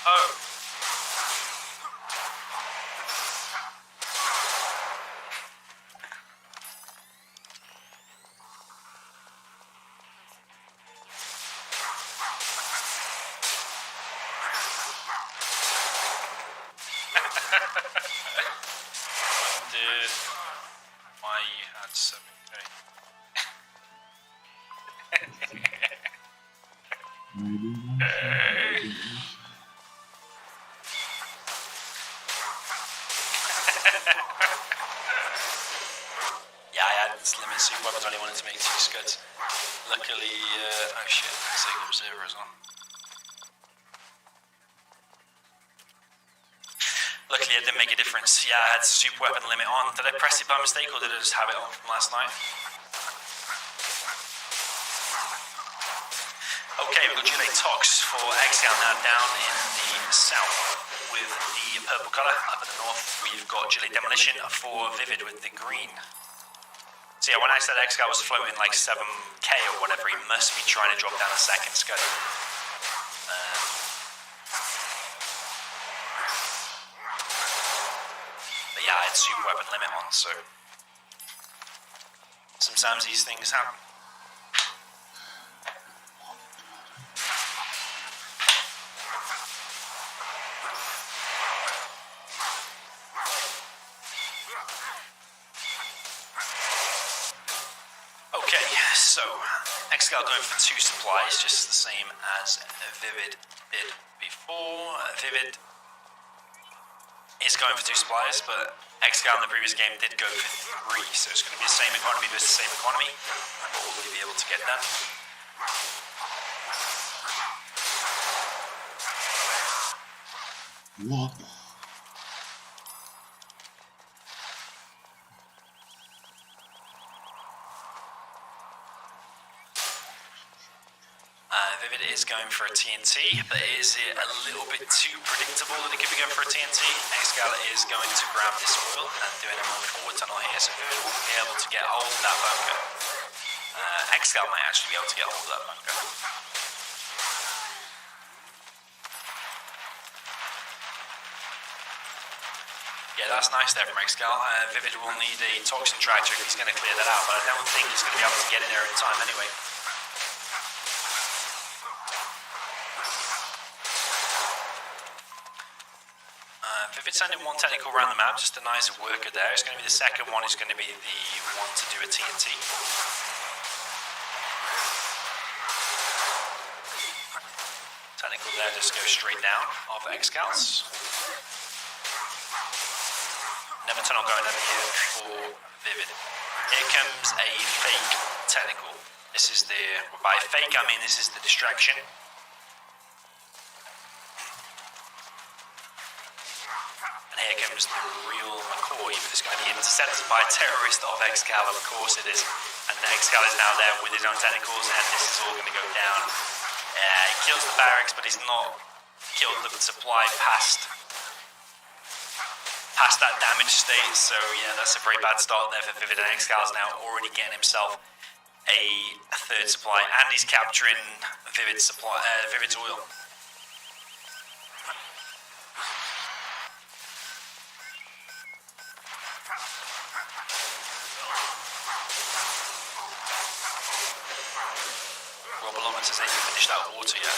Oh. Wondered why you had 7k. Yeah, I had this limit super weapons, only wanted to make 2 scuds. Luckily, oh shit, Sig Observer as well. Luckily, it didn't make a difference. Yeah, I had super weapon limit on. Did I press it by mistake or did I just have it on from last night? Okay, we've got Gile Tox for Excal now down in the south with the purple colour. Up in the north, we've got Gile Demolition for Vivid with the green. So yeah, when I said Excal was floating like 7k or whatever, he must be trying to drop down a second scud. But yeah, I had super weapon limit on, so sometimes these things happen. Okay, so Excal going for 2 supplies, just the same as Vivid did before. Vivid is going for 2 supplies, but Excal in the previous game did go for 3, so it's going to be the same economy versus the same economy. But will we be able to get that? What? Vivid is going for a TNT, but is it a little bit too predictable that it could be going for a TNT? Excal is going to grab this oil and doing a forward tunnel here, so Vivid will be able to get hold of that bunker. Excal might actually be able to get hold of that bunker. Yeah, that's nice there from Excal. Vivid will need a toxin tractor if he's going to clear that out, but I don't think he's going to be able to get in there in time anyway. Vivid sending 1 technical around the map, just a nice worker there. It's going to be the second one, is going to be the one to do a TNT. Technical there, just go straight down off Excals. Another tunnel going over here for Vivid. Here comes a fake technical. This is the, by fake I mean this is the distraction. And here comes the real McCoy, but it's going to be intercepted by a terrorist of Excal, of course it is. And Excal is now there with his own tentacles, and this is all going to go down. He kills the barracks, but he's not killed the supply past that damage state, so yeah, that's a very bad start there for Vivid, and Excal's now already getting himself a 3rd supply, and he's capturing Vivid's oil. Robilometers ain't finished that water yet.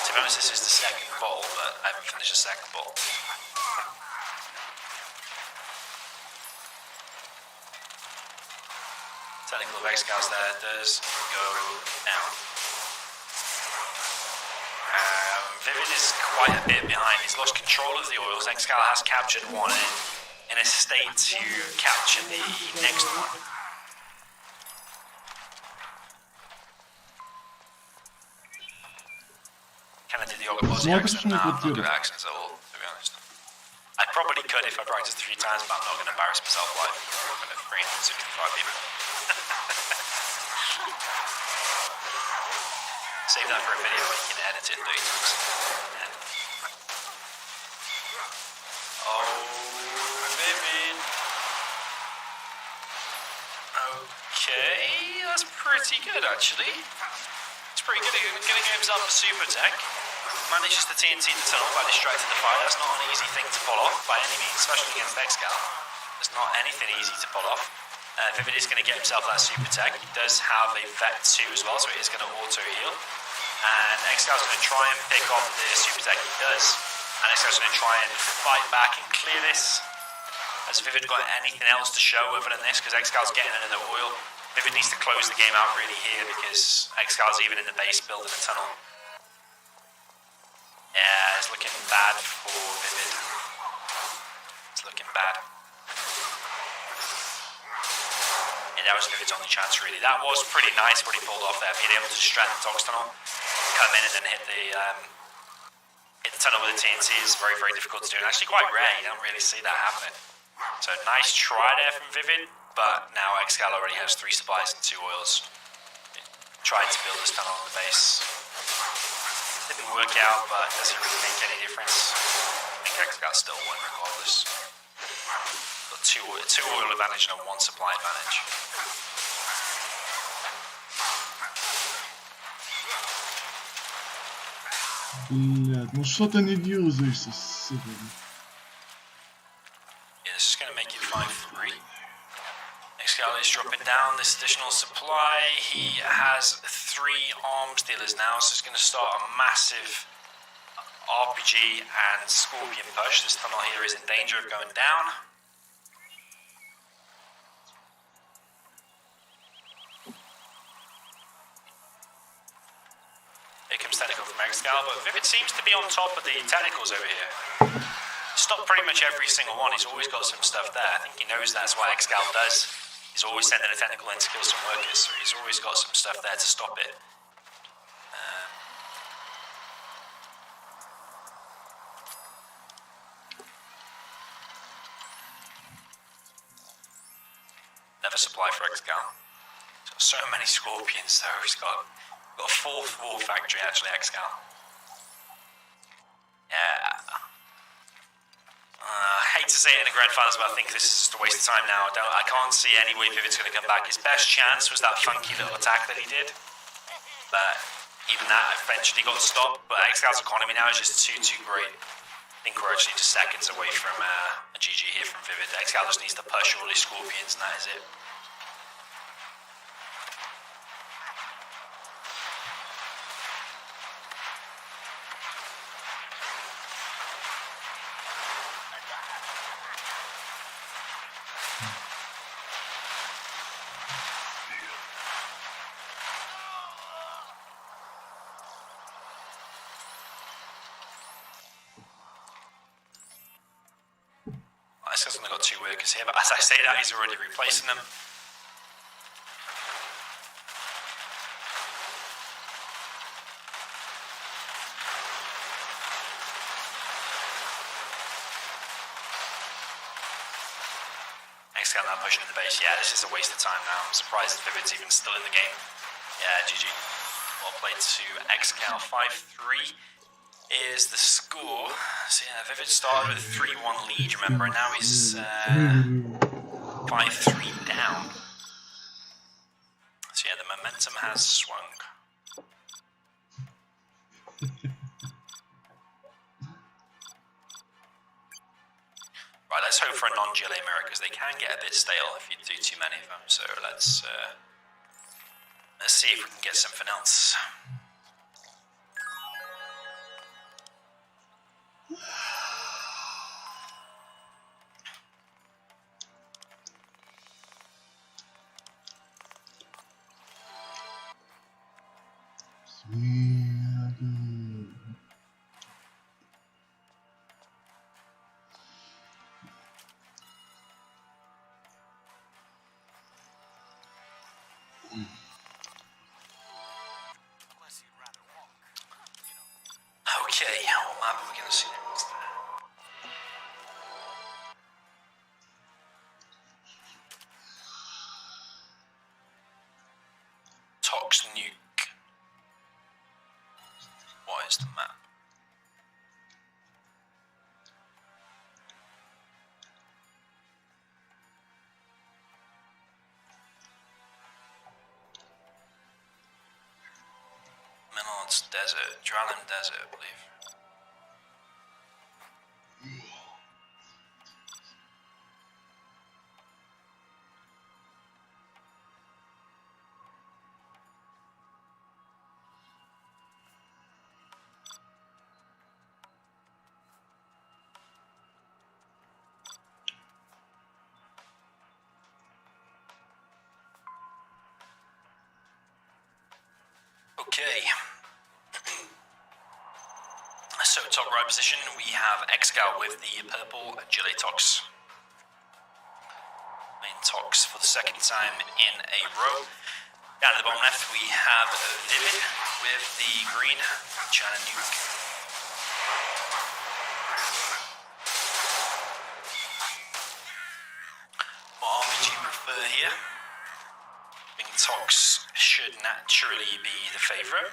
To be honest, this is the 2nd bottle, but I haven't finished the 2nd bottle. Technical of Excals there does go down. Vivid is quite a bit behind. He's lost control of the oils. Excal has captured one in a state to capture the next one. Can I do the Aussie accent? No, I'm not good at accents at all, to be honest. I probably could if I practiced 3 times, but I'm not going to embarrass myself live in front of 365 people. Save that for a video when you can edit it 30 times. Oh, Vivid. Okay, that's pretty good actually. It's pretty good. He's going to get himself a super tech. Manages to TNT the tunnel by distracting the fire. That's not an easy thing to pull off by any means, especially against Excal. It's not anything easy to pull off. Vivid is going to get himself that super tech. He does have a Vet 2 as well, so it is going to auto heal. And Excal's going to try and pick off the super tech. He does. And Excal's going to try and fight back and clear this. Has Vivid got anything else to show other than this? Because Excal's getting another oil. Vivid needs to close the game out really here because Excal's even in the base building a tunnel. Yeah, it's looking bad for Vivid. It's looking bad. Yeah, that was Vivid's only chance really. That was pretty nice what he pulled off there, being able to distract the Tox tunnel, come in and then hit the tunnel with the TNT is very, very difficult to do, and actually quite rare. You don't really see that happening. So nice try there from Vivid, but now Excal already has 3 supplies and 2 oils. Tried to build this tunnel on the base. Didn't work out, but doesn't really make any difference. I think Excal still won regardless. Got 2 oil advantage and a 1 supply advantage. Блядь, ну что ты не юзаешься, сука? Yeah, this is going to make it 5-3. Excal is dropping down this additional supply. He has 3 arms dealers now, so it's going to start a massive RPG and Scorpion push. This tunnel here is in danger of going down. Here comes technical from Excal, but Vivid seems to be on top of the technicals over here. Stopped pretty much every single one. He's always got some stuff there. I think he knows that's what Excal does. He's always sending a technical in to kill some workers, so he's always got some stuff there to stop it. Never supply for Excal. So many Scorpions though. He's got a 4th war factory actually, Excal. Yeah. I hate to say it in the grand finals, but I think this is just a waste of time now. I can't see any way Vivid's going to come back. His best chance was that funky little attack that he did, but even that eventually got stopped. But Excal's economy now is just too great. I think we're actually just seconds away from a GG here from Vivid. Excal just needs to push all his Scorpions, and that is it. Excal's only got 2 workers here, but as I say that, he's already replacing them. Excal now pushing in the base. Yeah, this is a waste of time now. I'm surprised Vivid's even still in the game. Yeah, GG. Well played to Excal. 5-3 is the score. So yeah, Vivid started with a 3-1 lead, remember, and now he's 5-3 down. So yeah, the momentum has swung. Right, let's hope for a non-GLA mirror, because they can get a bit stale if you do too many of them. So let's see if we can get something else. Okay, what map are we going to see next? Tox Nuke. What is the map? Desert. Dralin Desert, I believe. Okay. So top right position, we have Excal with the purple Giletox. Main Tox for the second time in a row. Down at the bottom left, we have Vivid with the green China Nuke. What army do you prefer here? Main Tox should naturally be the favourite,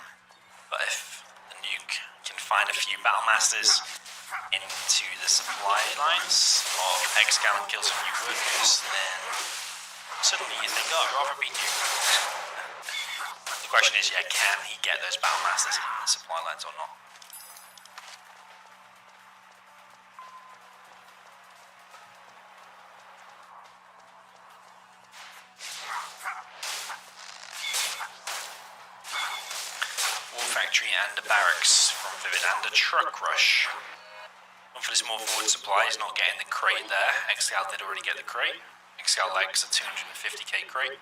but if the Nuke can find a few Battle Masters into the supply lines of Excal and kills a few workers, then suddenly you think, oh, I'd rather be Nuke. The question is, yeah, can he get those Battle Masters in the supply lines or not? Factory and a barracks from Vivid and a truck rush. One for this more forward supply is not getting the crate there. Excal did already get the crate. Excal likes a 250k crate.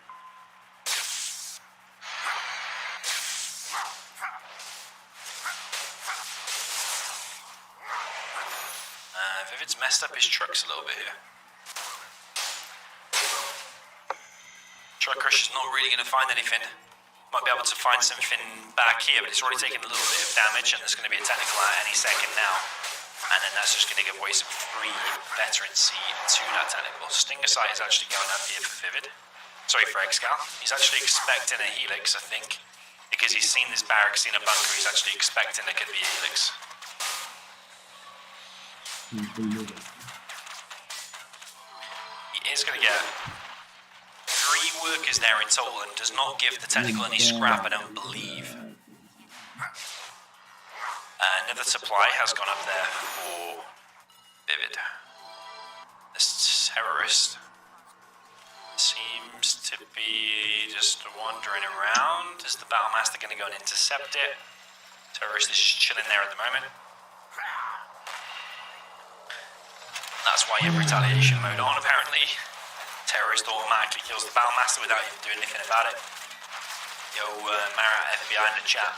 Vivid's messed up his trucks a little bit here. Truck rush is not really going to find anything. Might be able to find something back here, but it's already taken a little bit of damage, and there's going to be a technical at any second now. And then that's just going to give away some free veterancy to that technical. Stinger Sight is actually going up here for Vivid. Sorry, for Excal. He's actually expecting a Helix, I think. Because he's seen this barracks, seen a bunker, he's actually expecting there could be a Helix. He is going to get 3 workers there in total and does not give the technical any scrap, I don't believe. Another supply has gone up there for Vivid. This terrorist seems to be just wandering around. Is the Battlemaster going to go and intercept it? Terrorist is just chilling there at the moment. That's why you have retaliation mode on, apparently. Terrorist automatically kills the Battlemaster without even doing anything about it. Yo, Mara, FBI in the chat.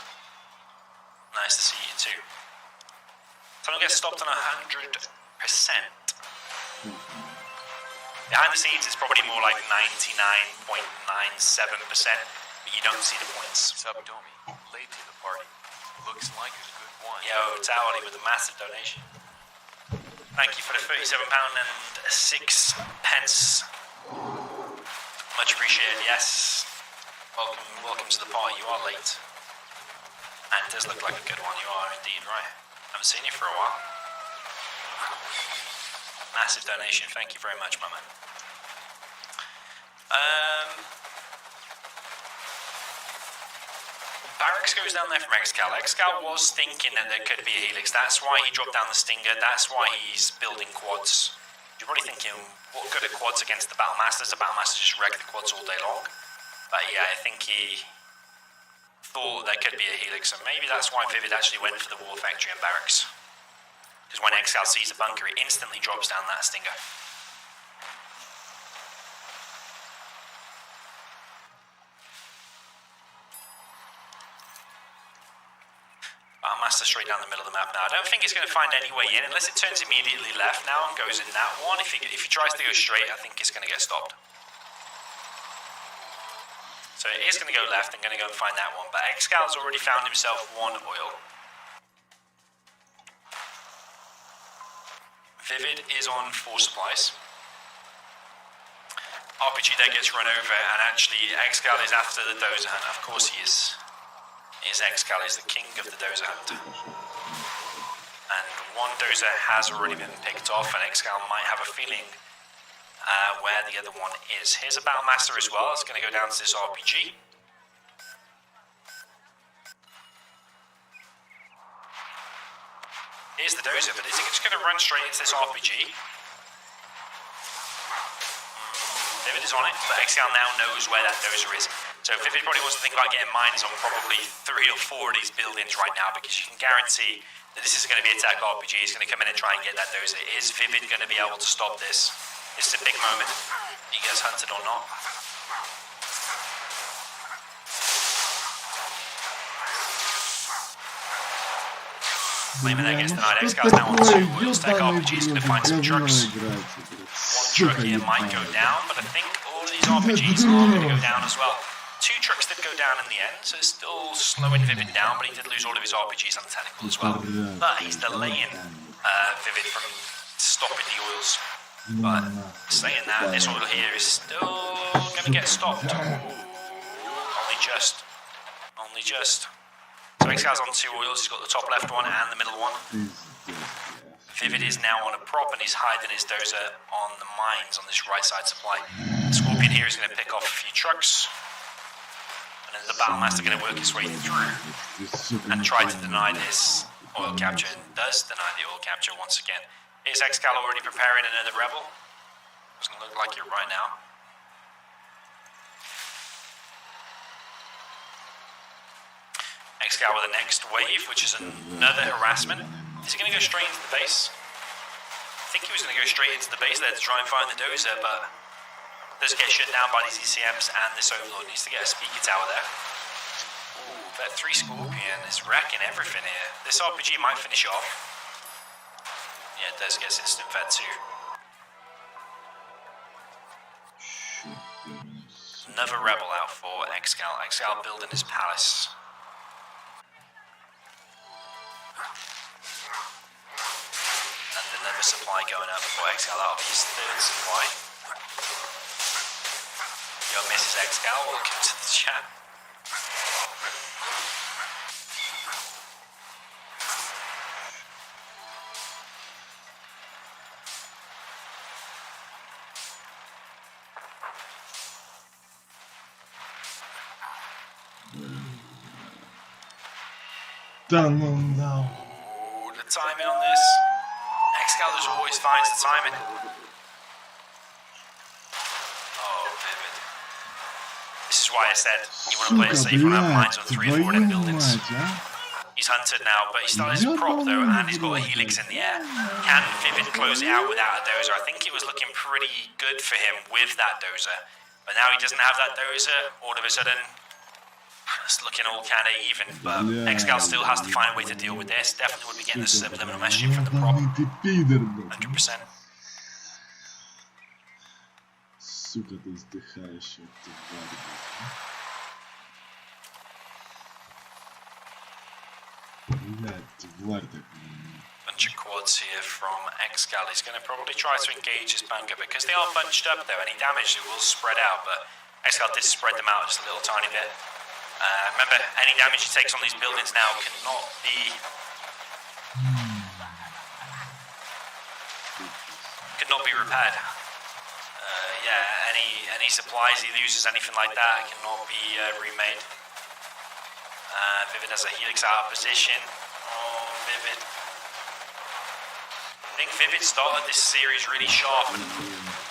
Nice to see you too. Someone gets stopped on 100%. Behind the scenes, it's probably more like 99.97%, but you don't see the points. Subdomi, late to the party. Looks like a good one. Yo, Towley with a massive donation. Thank you for the £37 and 6 pence. Much appreciated, yes. Welcome to the party. You are late. And it does look like a good one. You are indeed right. Haven't seen you for a while. Massive donation. Thank you very much, my man. Barracks goes down there from Excal. Excal was thinking that there could be a Helix. That's why he dropped down the Stinger. That's why he's building quads. You're probably thinking, what good are quads against the Battlemaster? The Battlemaster just wreck the quads all day long. But yeah, I think he thought there could be a Helix, and maybe that's why Vivid actually went for the War Factory and Barracks. Because when Excal sees a bunker, it instantly drops down that Stinger. Master straight down the middle of the map now. I don't think he's going to find any way in unless it turns immediately left now and goes in that one. If he tries to go straight, I think it's going to get stopped. So it is going to go left and going to go and find that one. But Excal's already found himself 1 oil. Vivid is on 4 supplies. RPG there gets run over, and actually Excal is after the Dozer Hunt. Of course he is. Excal is the king of the Dozer Hunt. And 1 Dozer has already been picked off, and Excal might have a feeling where the other one is. Here's a Battlemaster as well. It's going to go down to this RPG. Here's the dozer, but is it just going to run straight into this RPG? Vivid is on it, but Excal now knows where that dozer is. So Vivid probably wants to think about getting mines on probably 3 or 4 of these buildings right now, because you can guarantee that this is going to be a tech RPG. He's going to come in and try and get that dozer. Is Vivid going to be able to stop this? This is a big moment. He gets hunted or not. Flaming that gets denied. Excal's now on 2 wheels. Tech RPG is going to find some trucks. One truck here might go down, but I think all of these RPGs are going to go down as well. 2 trucks did go down in the end, so it's still slowing Vivid down, but he did lose all of his RPGs on technical as well. But he's delaying Vivid from stopping the oils. But saying that, this oil here is still going to get stopped. Only just. So Excal's on 2 oils, he's got the top left one and the middle one. Vivid is now on a prop and he's hiding his dozer on the mines on this right side supply. Scorpion here is going to pick off a few trucks. And then the Battlemaster going to work his way through and try to deny this oil capture, and does deny the oil capture once again. Is Excal already preparing another rebel? Doesn't look like it right now. Excal with the next wave, which is another harassment. Is he going to go straight into the base? I think he was going to go straight into the base there to try and find the dozer, but does get shut down by these ECMs, and this Overlord needs to get a speaker tower there. Ooh, that 3 Scorpion is wrecking everything here. This RPG might finish off. Yeah, it does get instant fed too. Another rebel out for Excal. Excal building his palace. And another supply going up for Excal. That'll be his 3rd supply. Yo, Mrs. Excal, welcome to the chat. Tamam now. Ooh, the timing on this. Excal just always finds the timing. Oh, Vivid. This is why I said you want to play it safe when I have mines on 3 or 4 of them buildings. He's hunted now, but he started his prop though, and he's got a helix in the air. Can Vivid close it out without a dozer? I think it was looking pretty good for him with that dozer. But now he doesn't have that dozer, all of a sudden it's looking all kind of even. But Excal still has to find a way to deal with this. Definitely would be getting a subliminal messaging from the prop. 100%. Сука, ты издыхаешь, ты тварь такая. Bunch of quads here from Excal. He's going to probably try to engage his bunker because they are bunched up there. Any damage will spread out, but Excal did spread them out just a little tiny bit. Remember, any damage he takes on these buildings now cannot be repaired. Yeah, any supplies he loses, anything like that, cannot be remade. Vivid has a helix out of position. Oh, Vivid. I think Vivid started this series really sharp, and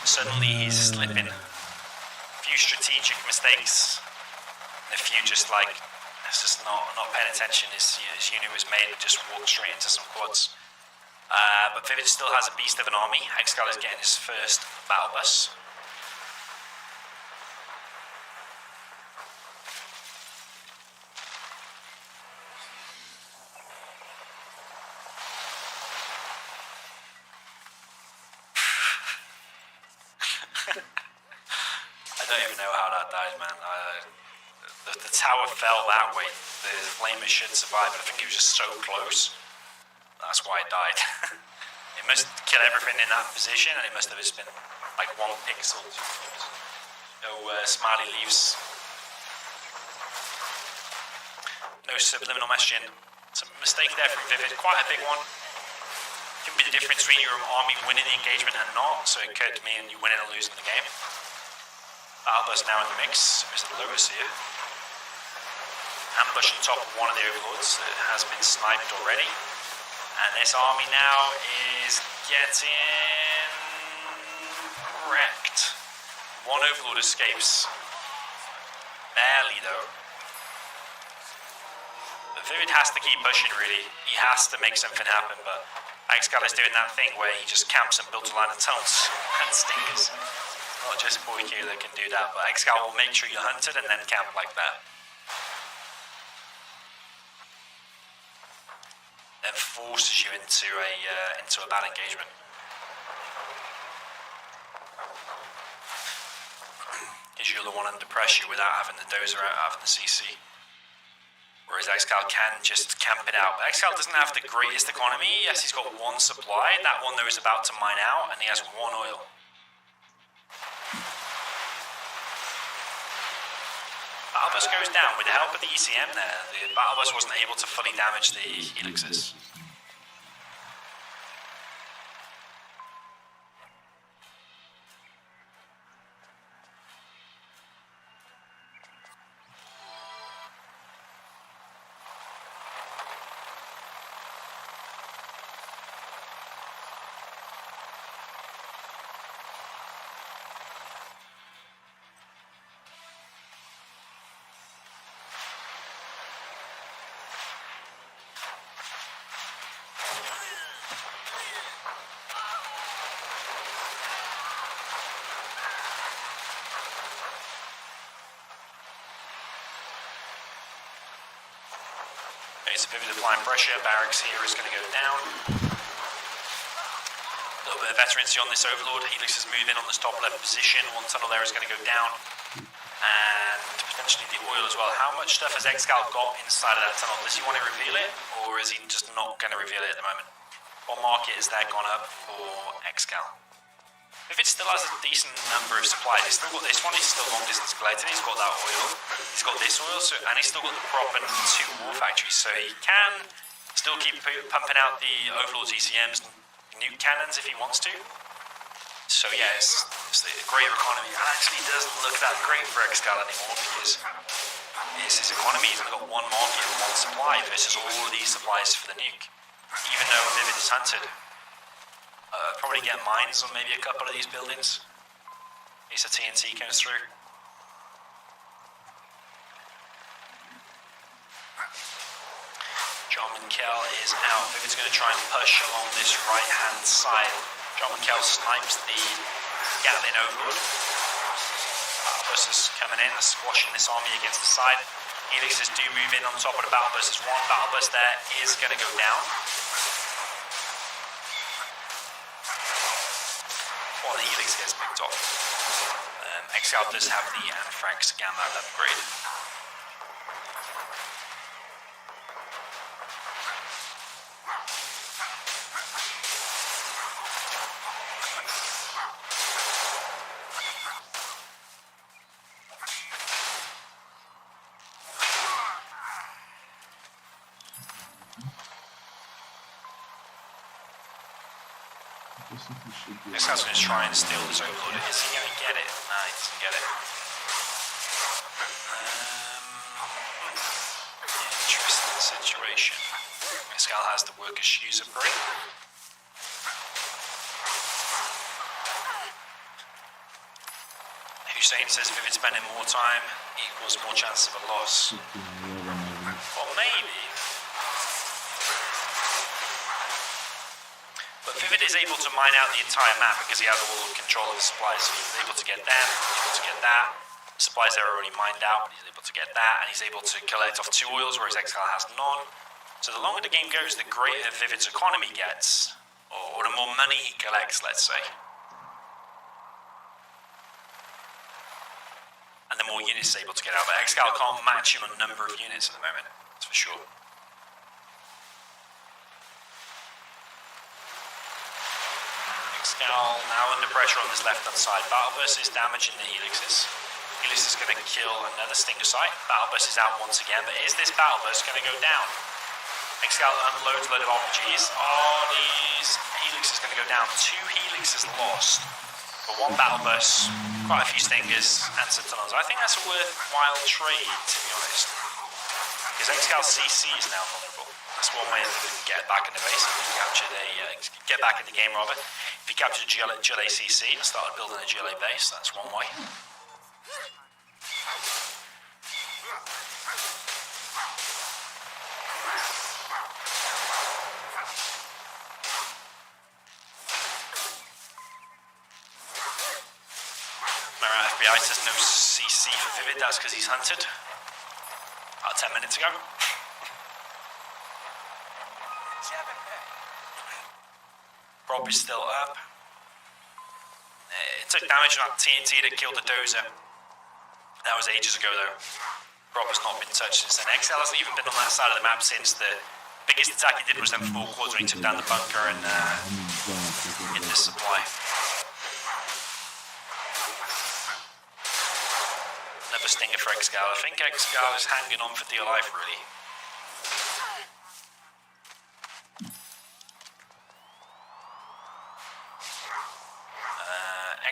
suddenly he's slipping. A few strategic mistakes. A few just like, it's just not paying attention. His unit was made to just walk straight into some quads. But Vivid still has a beast of an army. Excal is getting his first battle bus. I don't even know how that died, man. The tower fell that way. The flamer should survive, but I think he was just so close. That's why it died. It must kill everything in that position, and it must have just been like 1 pixel. No smiley leaves. No subliminal messaging. It's a mistake there from Vivid, quite a big one. Could be the difference between your army winning the engagement and not, so it occurred to me and you winning or losing the game. Battlebus now in the mix. Mr. Lewis here. Ambush on top of one of the overlords that has been sniped already. And this army now is getting wrecked. One overlord escapes. Barely, though. But Vivid has to keep pushing, really. He has to make something happen, but Excal is doing that thing where he just camps and builds a line of tunnels and stingers. Not just Boyku that can do that, but Excal will make sure you're hunted and then camp like that. Then forces you into a bad engagement. Because you're the one under pressure without having the dozer out, having the CC. Whereas Excal can just camp it out. But Excal doesn't have the greatest economy. Yes, he's got one supply. That one though is about to mine out, and he has one oil. Battle bus goes down with the help of the ECM there. The battle bus wasn't able to fully damage the helixes. Okay, so Vivid applying pressure. Barracks here is going to go down. A little bit of veterancy on this Overlord. Helix is moving on this top left position. One tunnel there is going to go down. And potentially the oil as well. How much stuff has Excal got inside of that tunnel? Does he want to reveal it? Or is he just not going to reveal it at the moment? What market is there gone up for Excal? If it still has a decent number of supplies, he's still got this one, he's still long distance collecting, he's got that oil, he's got this oil, so, and he's still got the prop and 2 war factories, so he can still keep pumping out the Overlord's ECMs and nuke cannons if he wants to. So yeah, it's a greater economy. It actually doesn't look that great for Excal anymore because it's his economy. He's only got one market and one supply versus all of these supplies for the nuke. Even though Vivid is hunted. Probably get mines on maybe a couple of these buildings. In case the TNT comes through. John Minkel is out. Vivid's going to try and push along this right hand side. John Minkel snipes the Gatling Overlord. Battle bus is coming in, squashing this army against the side. Helixes do move in on top of the battle bus. There's one battle bus there is going to go down. While the Helix gets picked off. Excal does have the Anthrax Gamma upgrade. Excal's going to try and steal this Overlord. Is he going to get it? No, he doesn't get it. Interesting situation. Excal has the workers' user break. Hussein says Vivid spending more time equals more chance of a loss. Well, maybe. But Vivid is able to mine out the entire map because he has all the control of the supplies. So he's able to get them, he's able to get that. The supplies are already mined out, but he's able to get that, and he's able to collect off 2 oils, whereas Excal has none. So the longer the game goes, the greater Vivid's economy gets, or the more money he collects, let's say. And the more units he's able to get out. But Excal can't match him on number of units at the moment, that's for sure. Excal now under pressure on this left-hand side. Battle bus is damaging the Helixes. Helix is going to kill another Stinger site. Battle bus is out once again, but is this battle bus going to go down? Excal unloads a load of RPGs. Oh, these Helixes going to go down. 2 Helixes lost. But 1 battle bus, quite a few Stingers, and some tunnels. I think that's a worthwhile trade, to be honest. Because Excal's CC is now vulnerable. That's one way to get back in the base. If you captured get back in the game rather. If you captured a GLA CC and started building a GLA base, that's one way. FBI says no CC for Vivid, that's because he's hunted. About 10 minutes ago. Rob is still up. It took damage on that TNT that killed the dozer. That was ages ago though. Rob has not been touched since then. XL hasn't even been on that side of the map since the biggest attack he did was them 4 quads when he took down the bunker and in this supply. Another stinger for Excal. I think Excal is hanging on for dear life, really.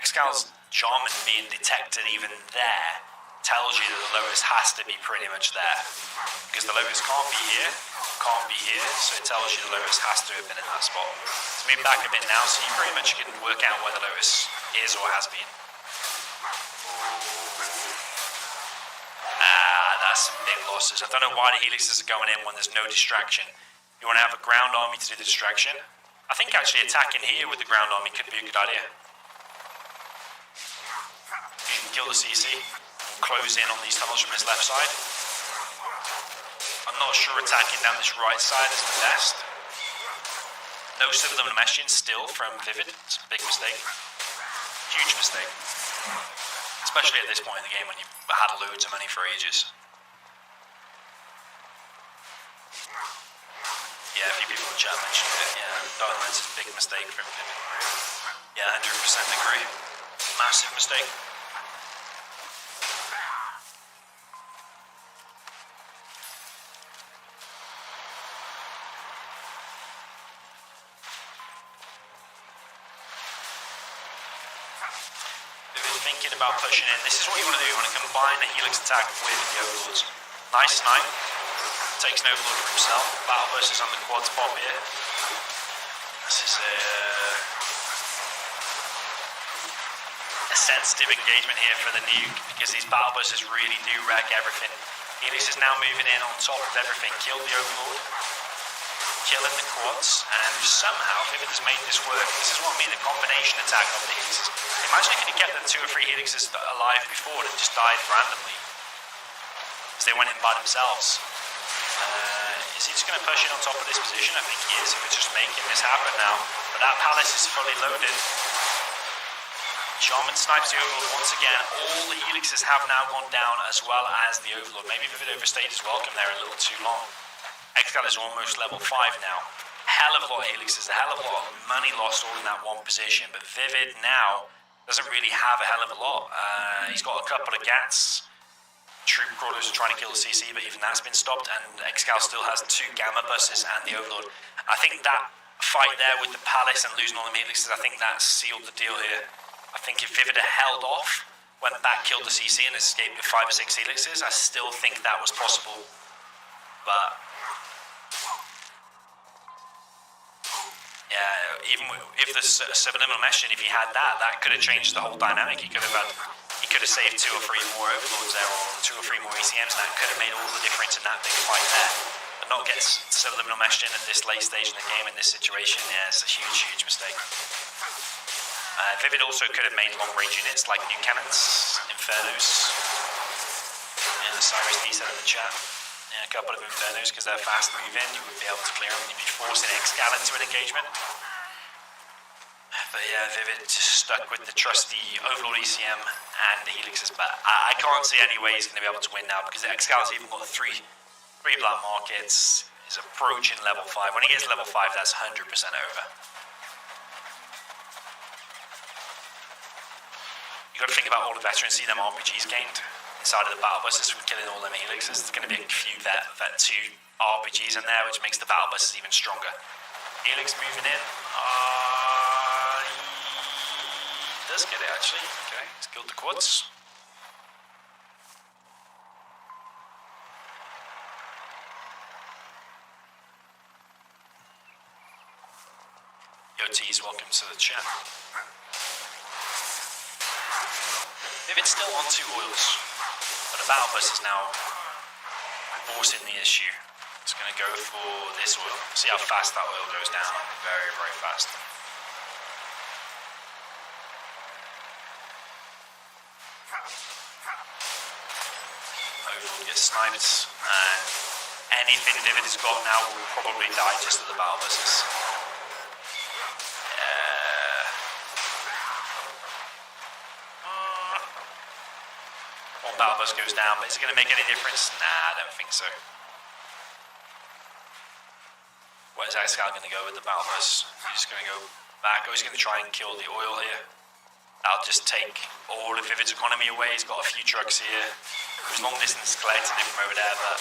Excal's Jarman being detected even there tells you that the lowest has to be pretty much there. Because the lowest can't be here, so it tells you the lowest has to have been in that spot. Let's move back a bit now so you pretty much can work out where the lowest is or has been. That's some big losses. I don't know why the helixes are going in when there's no distraction. You want to have a ground army to do the distraction. I think actually attacking here with the ground army could be a good idea. You can kill the CC, close in on these tunnels from his left side. I'm not sure attacking down this right side is the best. No subliminal meshing still from Vivid. It's a big mistake. Huge mistake. Especially at this point in the game when you've had loads of money for ages. Yeah, a few people in chat mentioned it. Yeah, Dynamite's a big mistake from Vivid. Yeah, 100% agree. Massive mistake. Thinking about pushing in. This is what you want to do. You want to combine a helix attack with the overlords. Nice snipe. Takes an overlord for himself. Battle versus on the quads bomb here. This is a sensitive engagement here for the nuke because these battle buses really do wreck everything. Helix is now moving in on top of everything. Killed the overlord. Killing the quads, and somehow Vivid has made this work. This is what I mean, the combination attack of the helixes. Imagine if you could get the 2 or 3 helixes alive before that just died randomly. Because they went in by themselves. Is he just going to push in on top of this position? I think he is, if it's just making this happen now. But that palace is fully loaded. Jarman snipes the overlord once again. All the helixes have now gone down as well as the overlord. Maybe Vivid overstayed his welcome there a little too long. Excal is almost level 5 now. Hell of a lot of helixes, a hell of a lot of money lost all in that one position. But Vivid now doesn't really have a hell of a lot. He's got a couple of gats. Troop crawlers are trying to kill the CC, but even that's been stopped. And Excal still has 2 gamma buses and the overlord. I think that fight there with the palace and losing all the helixes, I think that sealed the deal here. I think if Vivid had held off, went back, killed the CC and escaped with 5 or 6 helixes, I still think that was possible. But yeah, even if there's a subliminal meshing, if he had that, that could have changed the whole dynamic. He could have saved 2 or 3 more overlords there, or 2 or 3 more ECMs, and that could have made all the difference in that big fight there. But not get subliminal meshed in at this late stage in the game in this situation, yeah, it's a huge, huge mistake. Vivid also could have made long-range units like new cannons, Infernos. Yeah, Cyrus D said in the chat. Yeah, a couple of Infernos because they're fast moving. You would be able to clear them. You'd be forcing Excal into an engagement. But yeah, Vivid just stuck with the trusty Overlord ECM and the helixes. But I can't see any way he's going to be able to win now because Excal's even got 3 black markets. He's approaching level 5. When he gets level 5, that's 100% over. You've got to think about all the veterans, see them RPGs gained inside of the battle buses from killing all them helixes. There's going to be a few vet 2 RPGs in there, which makes the battle buses even stronger. Helix moving in. He does get it actually. Okay, he's killed the quads. the chat. Vivid's still on 2 oils, but the battle bus is now forcing the issue. It's going to go for this oil. See how fast that oil goes down. Very, very fast. Overlord gets sniped, and anything Vivid has got now will probably die just at the battle buses. One battle bus goes down, but is it going to make any difference? Nah, I don't think so. Where is Axgal going to go with the battle bus? He's just going to go back, or he's going to try and kill the oil here. That'll just take all of Vivid's economy away. He's got a few trucks here. There's long distance collecting him from over there, but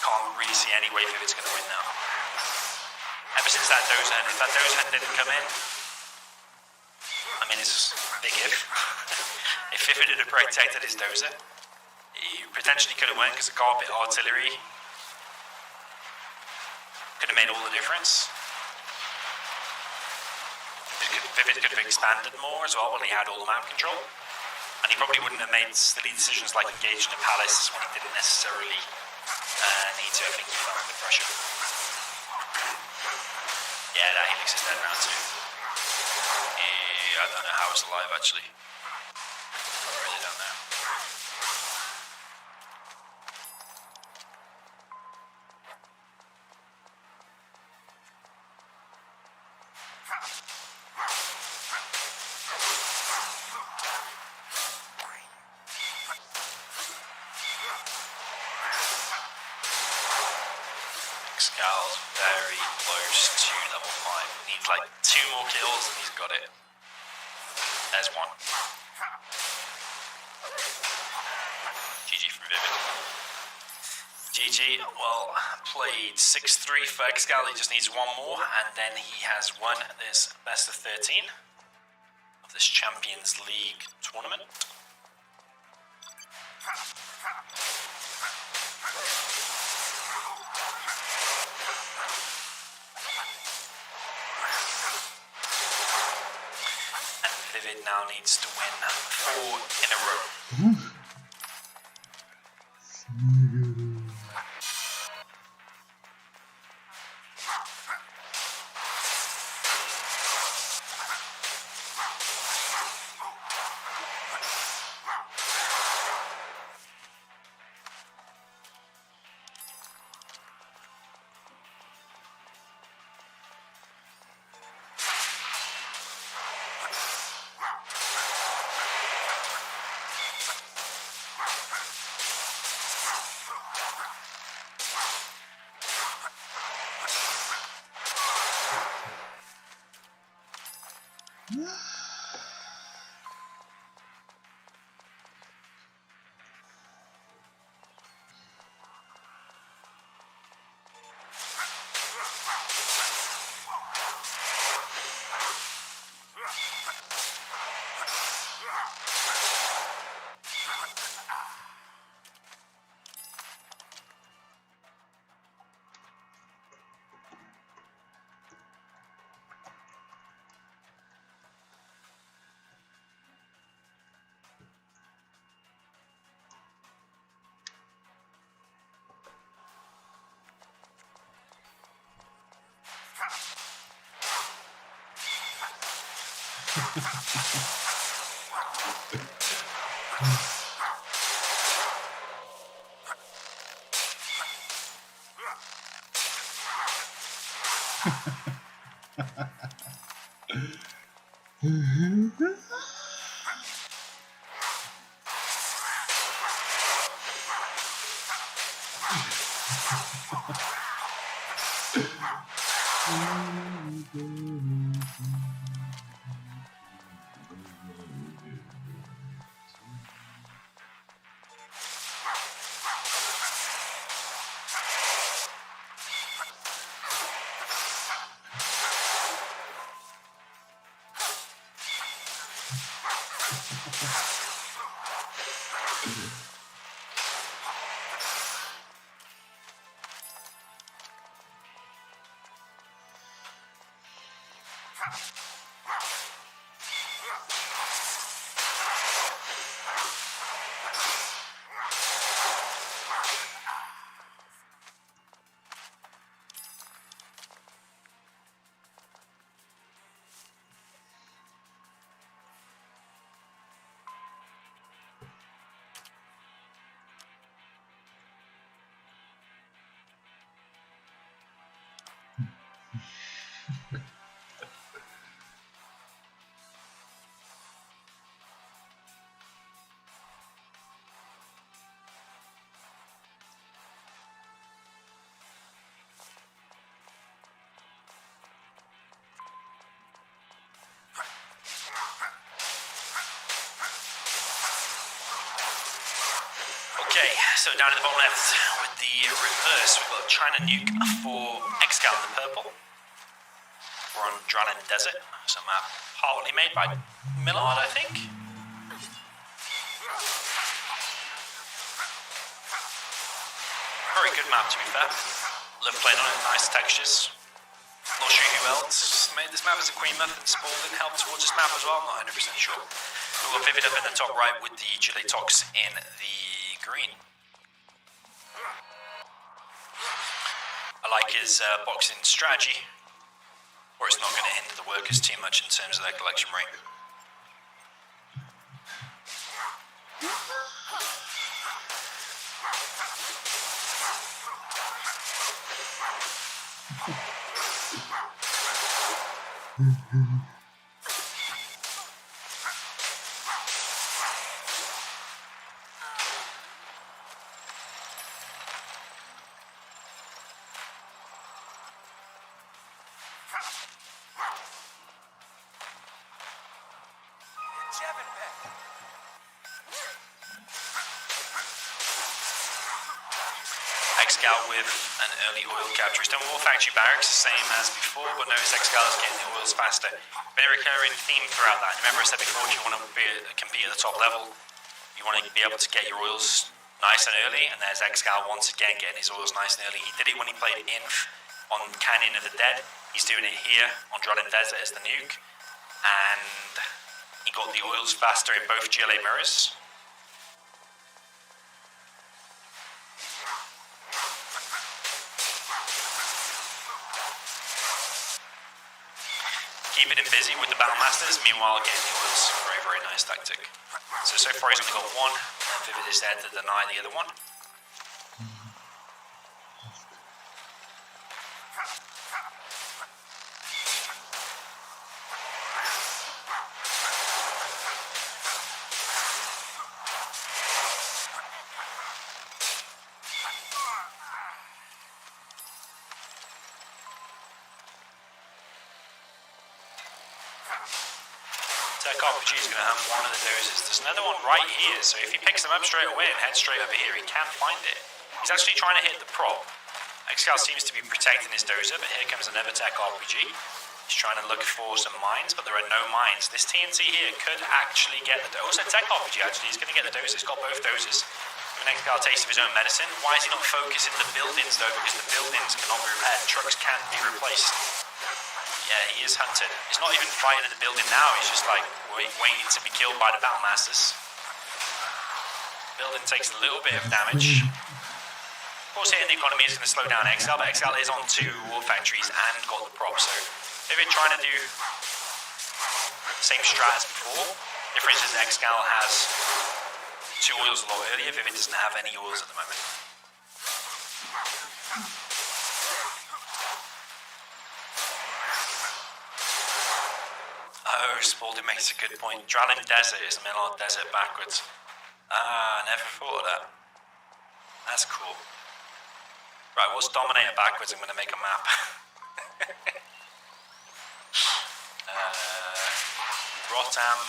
can't really see any way Vivid's going to win now. Ever since that doze end, if that doze end didn't come in, I mean, it's a big if. If Vivid had protected his dozer, he potentially could have won because the carpet artillery could have made all the difference. Vivid could have expanded more as well when he had all the map control. And he probably wouldn't have made silly decisions like engaging the palace when he didn't necessarily need to. I think he felt under pressure. Yeah, that Helix is dead round 2. Yeah, I don't know how it's alive actually. I really don't know. Scal's very close to level 5. Needs like 2 more kills and he's got it. There's one. GG from Vivid. GG, well played. 6-3 for Excal. He just needs 1 more and then he has won this best of 13 of this Champions League tournament. Vivid now needs to win 4 in a row. So down in the bottom left with the reverse, we've got China Nuke for Excal in the purple. We're on Dralin Desert, some map partly made by Millard, I think. Very good map, to be fair. Love playing on it, nice textures. Not sure who else made this map. As a Queen Muff and Spalding helped towards this map as well, not 100% sure. We'll Vivid up in the top right with the Gilet Tox in the green. I like his boxing strategy, or it's not going to hinder the workers too much in terms of their collection rate. Excal with an early oil capture. He's done more factory barracks, the same as before, but notice Excal is getting the oils faster. Been a recurring theme throughout that. Remember I said before, if you want to compete at the top level, you want to be able to get your oils nice and early, and there's Excal once again getting his oils nice and early. He did it when he played Inf on Canyon of the Dead. He's doing it here on Dralin Desert as the nuke, and he got the oils faster in both GLA mirrors. Keeping him busy with the Battle Masters, meanwhile getting the oils. Very, very nice tactic. So far he's only got one, and Vivid is there to deny the other one. Tech RPG is going to have one of the doses. There's another one right here, so if he picks them up straight away and heads straight over here, he can find it. He's actually trying to hit the prop. Excal seems to be protecting his dozer, but here comes another Tech RPG. He's trying to look for some mines, but there are no mines. This TNT here could actually get the dozer. Tech RPG actually, he's going to get the dozer. He's got both dozers. Giving Excal a taste of his own medicine. Why is he not focusing the buildings though? Because the buildings cannot be repaired. Trucks can't be replaced. Yeah, he is hunted. He's not even fighting in the building now. He's just like waiting to be killed by the Battle Masters. Building takes a little bit of damage. Of course, hitting the economy is going to slow down Excal, but Excal is on 2 war factories and got the prop. So they've been trying to do the same strat as before. Difference is Excal has 2 oils a lot earlier. Vivid doesn't have any oils at the moment. Oh, Spalding makes a good point. Dralin Desert is the Millard Desert backwards. Ah, never thought of that. That's cool. Right, what's Dominator backwards? I'm going to make a map. Rotanimon.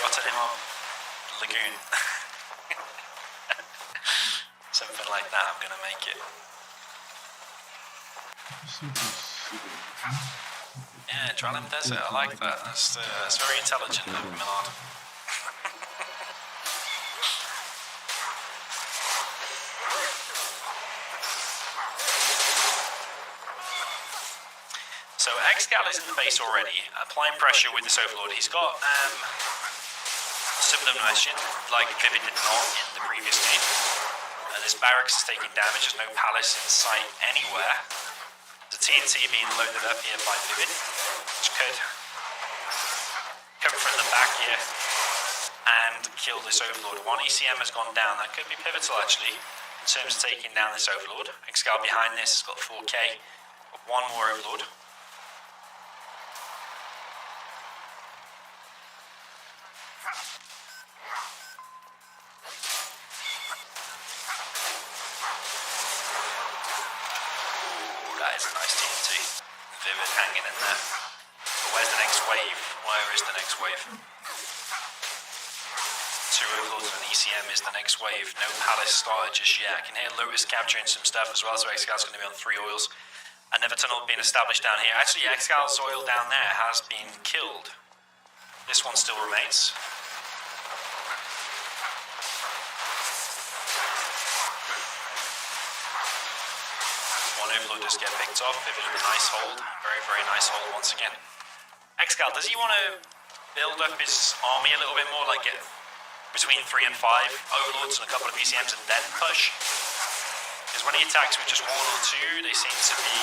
Rotanimon Lagoon. Something like that, I'm going to make it. Yeah, Dralin Desert, I like that. That's very intelligent of Millard. So Excal is in the base already, applying pressure with this Overlord. He's got sublimation, like Vivid did not in the previous game. This barracks is taking damage, there's no palace in sight anywhere. The TNT being loaded up here by Vivid, which could come from the back here and kill this Overlord. 1 ECM has gone down, that could be pivotal actually, in terms of taking down this Overlord. Excal behind this has got 4k, got 1 more Overlord. That is a nice TNT. Vivid hanging in there. But where's the next wave? Where is the next wave? 2 Overlords and an ECM is the next wave. No Palace started just yet. I can hear Lotus capturing some stuff as well, so Excal's going to be on 3 oils. Another tunnel being established down here. Actually, Excal's oil down there has been killed. This one still remains. One Overlord just get picked off. Vivid with a nice hold. Very, very nice hold once again. Excal, does he want to build up his army a little bit more, like get between 3 and 5 Overlords and a couple of ECMs and then push? Because when he attacks with just 1 or 2, they seem to be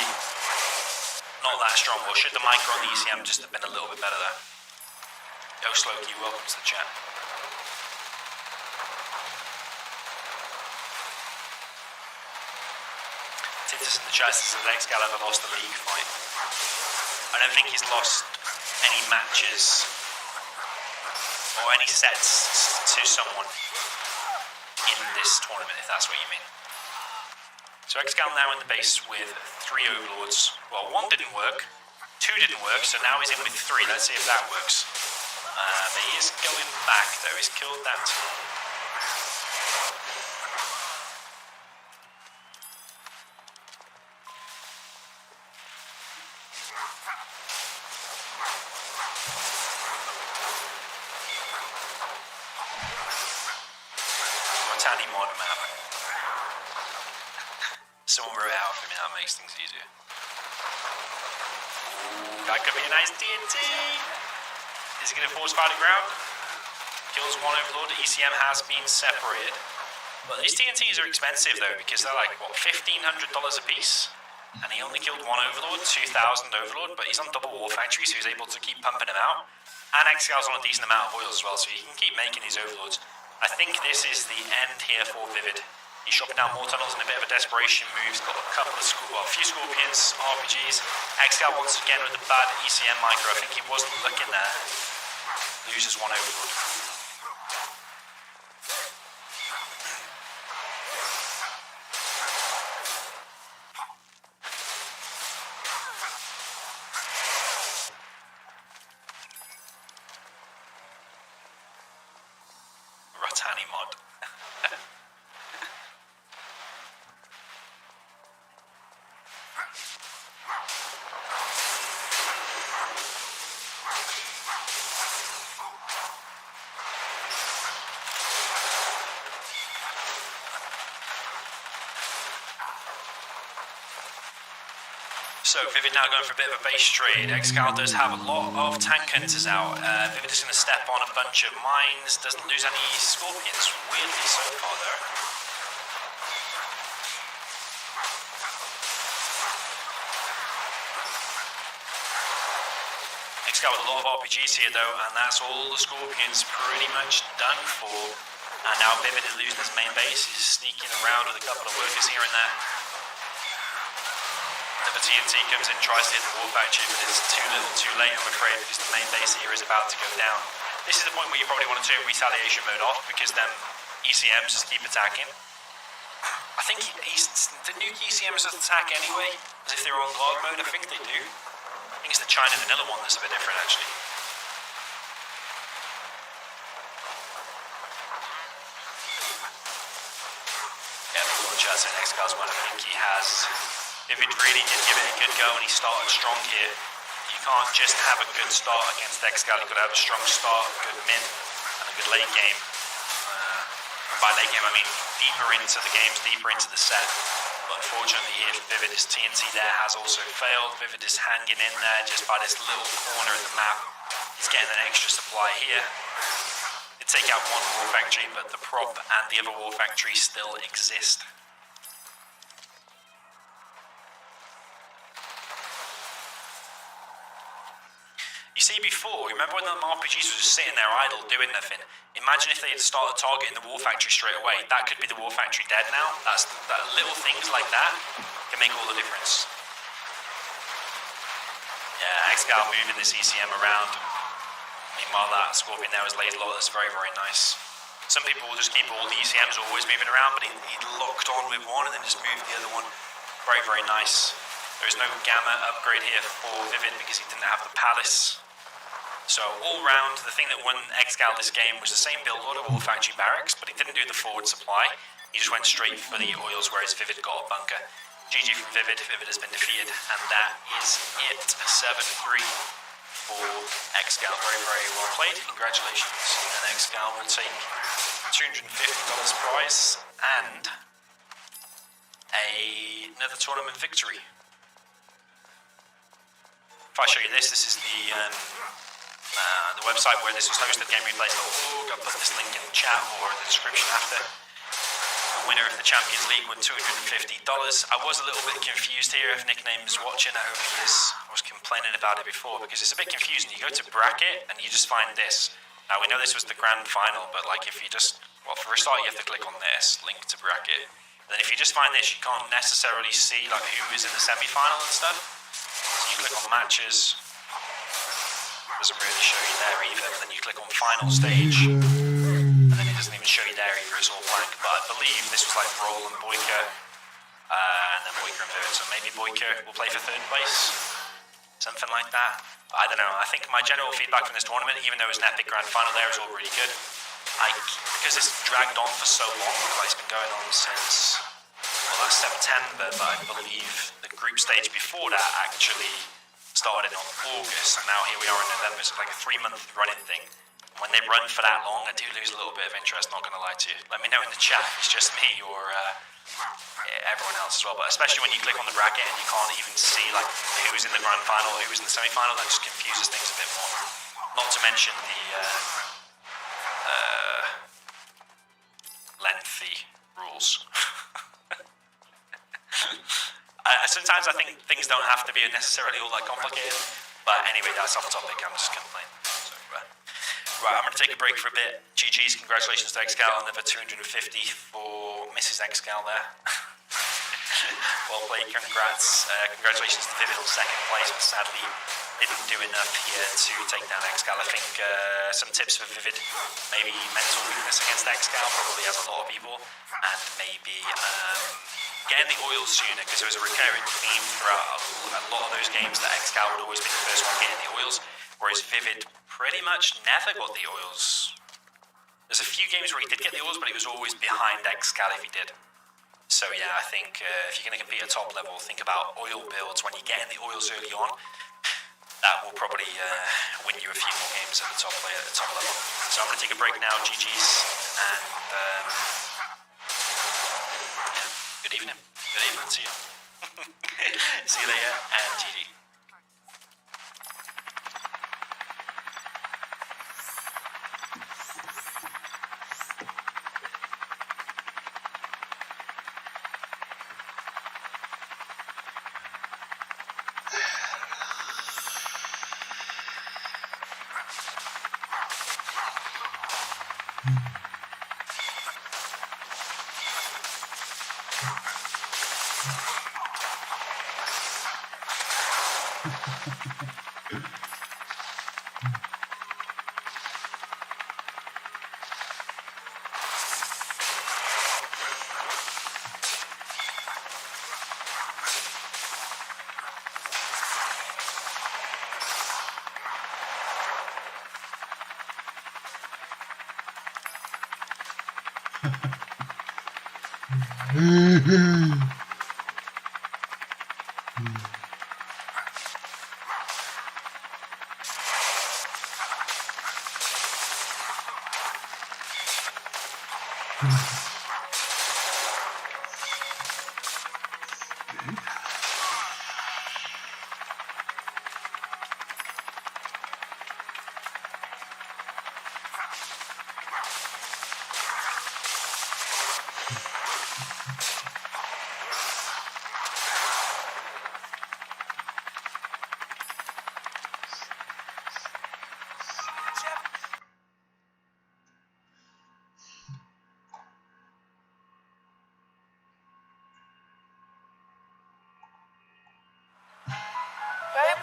not that strong. Or should the micro on the ECM just have been a little bit better there? Yo, Slokey, welcome to the chat. Titus in the chat says that Excal ever lost the league fight. I don't think he's lost any matches or any sets to someone in this tournament, if that's what you mean. So Excal now in the base with 3 Overlords. Well, 1 didn't work, 2 didn't work, so now he's in with 3. Let's see if that works. But he is going back though, he's killed that. Tiny mod map. Someone wrote it out for me, that makes things easier. Ooh, that could be a nice TNT. Is he going to force fire to ground? Kills 1 Overlord. ECM has been separated. But these TNTs are expensive though, because they're like, what, $1,500 a piece? And he only killed 1 Overlord, 2,000 Overlord, but he's on double War Factory, so he's able to keep pumping them out. And Excal's on a decent amount of oils as well, so he can keep making these Overlords. I think this is the end here for Vivid. He's chopping down more tunnels in a bit of a desperation move. He's got a couple of a few Scorpions, RPGs. Excal once again with a bad ECM micro. I think he wasn't looking there. Loses 1 Overlord. Rotani mod. So Vivid now going for a bit of a base trade. Excal does have a lot of tank hunters out. Vivid is going to step on a bunch of mines. Doesn't lose any Scorpions, weirdly so far though. Excal with a lot of RPGs here though, and that's all the Scorpions pretty much done for. And now Vivid is losing his main base. He's sneaking around with a couple of workers here and there. The TNT comes in, tries to hit the War Factory, but it's too little too late, I'm afraid, because the main base here is about to go down. This is the point where you probably want to turn retaliation mode off, because then ECMs just keep attacking. I think the nuke ECMs just attack anyway, as if they were on guard mode. I think they do. I think it's the China vanilla one that's a bit different, actually. Yeah, people in the chat saying X-Cars one. I think he has. If it really did give it a good go and he started strong here, you can't just have a good start against Excal. You've got to have a strong start, a good mid, and a good late game. And by late game, I mean deeper into the games, deeper into the set. But unfortunately here for Vivid, his TNT there has also failed. Vivid is hanging in there just by this little corner of the map. He's getting an extra supply here. They take out 1 War Factory, but the prop and the other War Factory still exist. You see before, remember when the RPGs were just sitting there idle, doing nothing? Imagine if they had started targeting the War Factory straight away. That could be the War Factory dead now. That little things like that can make all the difference. Yeah, Excal moving this ECM around. Meanwhile, that Scorpion there has laid a lot. That's very, very nice. Some people will just keep all the ECMs always moving around, but he locked on with one and then just moved the other one. Very, very nice. There is no Gamma upgrade here for Vivid because he didn't have the Palace. So all round, the thing that won Excal this game was the same build order, all factory barracks, but he didn't do the forward supply. He just went straight for the oils, whereas Vivid got a bunker. GG from Vivid. Vivid has been defeated, and that is it. 7-3 for Excal. Very, very well played. Congratulations. And Excal will take $250 prize and another tournament victory. If I show you this is the website where this was hosted, GameReplays.org. I'll put this link in the chat or in the description after. The winner of the Champions League won $250. I was a little bit confused here. If Nickname's watching, I hope he is. I was complaining about it before because it's a bit confusing. You go to bracket and you just find this. Now we know this was the grand final, but like if you just, well, for a start you have to click on this, link to bracket. Then if you just find this, you can't necessarily see like who is in the semi-final and stuff. So you click on matches. Doesn't really show you there either. Then you click on final stage, and then it doesn't even show you there either. It's all blank. But I believe this was like Roll and Boyka, and then Boyka and Vivid. So maybe Boyka will play for third place, something like that. I don't know. I think my general feedback from this tournament, even though it was an epic grand final, there is all really good. Because it's dragged on for so long. Like it's been going on since last September, but I believe the group stage before that actually started on August, and now here we are in November. It's like a 3-month running thing. When they run for that long, I do lose a little bit of interest, not going to lie to you. Let me know in the chat if it's just me or everyone else as well, but especially when you click on the bracket and you can't even see like who's in the grand final, who's in the semi-final, that just confuses things a bit more. Not to mention the lengthy rules. Sometimes I think things don't have to be necessarily all that complicated, but anyway, that's off topic. I'm just complaining. So, right, I'm going to take a break for a bit. GG's, congratulations to Excal, another 250 for Mrs. Excal there. Well played, congrats. Congratulations to Vivid on second place, but sadly didn't do enough here to take down Excal. I think some tips for Vivid, maybe mental weakness against Excal, probably has a lot of people, and maybe getting the oils sooner, because there was a recurring theme throughout a lot of those games that Excal would always be the first one getting the oils, whereas Vivid pretty much never got the oils. There's a few games where he did get the oils, but he was always behind Excal if he did. So yeah, I think if you're going to compete at top level, think about oil builds when you get in the oils early on. That will probably win you a few more games at the top level. So I'm going to take a break now, GG's, and good evening. Good evening to you. See you later, and GG.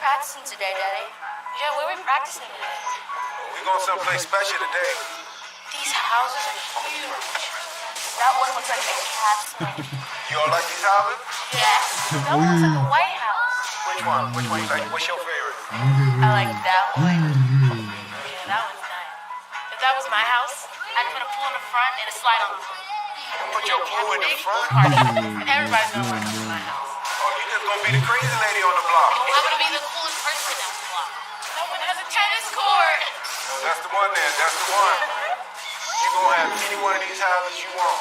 Practicing today, Daddy. Yeah, where are we practicing today? We're going someplace special today. These houses are huge. That one looks like a castle. You all like these houses? Yeah. That one looks like a White House. Which one? Which one you like? What's your favorite? I like that one. Yeah, that was nice. If that was my house, I'd put a pool in the front and a slide on the roof. Put your pool in the front? And everybody's gonna want to come to my house. Oh, you just gonna be the crazy lady on the block. I'm gonna be the coolest person in that block. No one has a tennis court. Oh, that's the one then. That's the one. You gonna have any one of these houses you want.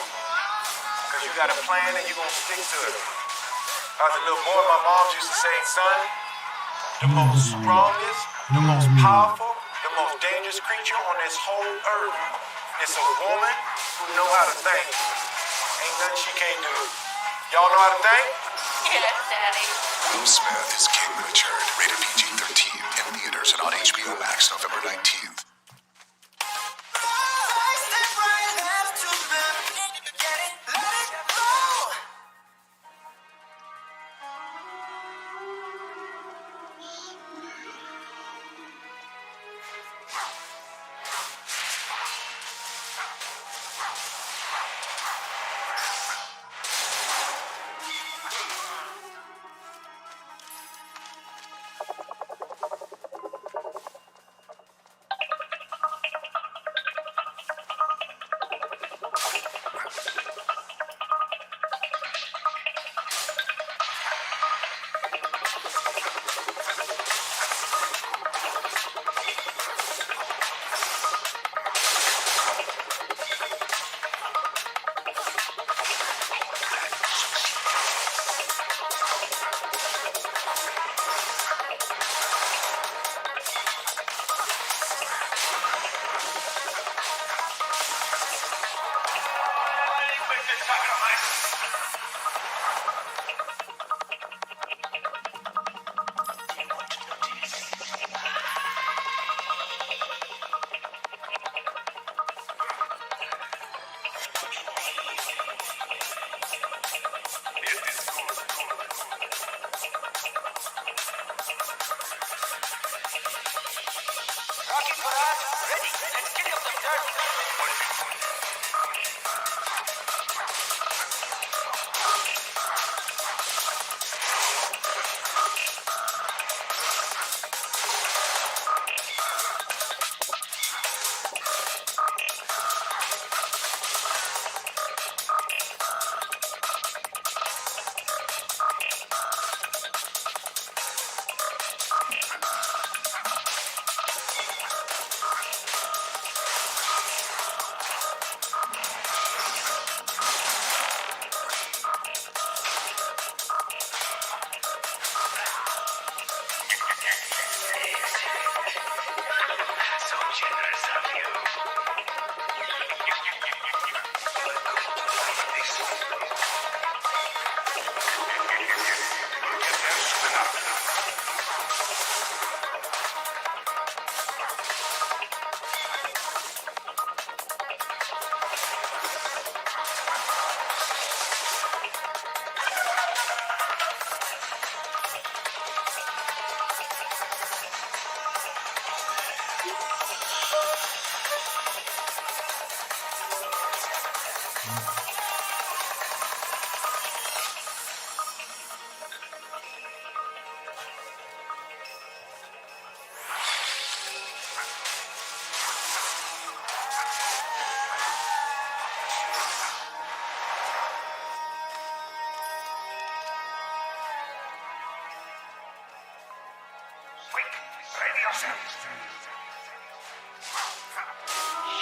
Cause you got a plan and you gonna stick to it. As a little boy, my mom used to say, son, the most strongest, the most powerful, the most dangerous creature on this whole earth is a woman who know how to think. Ain't nothing she can't do. Y'all know how to think? Yes, Daddy. Will Smith is King Richard, rated PG-13, in theaters and on HBO Max November 19th.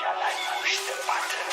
Shall I push the button?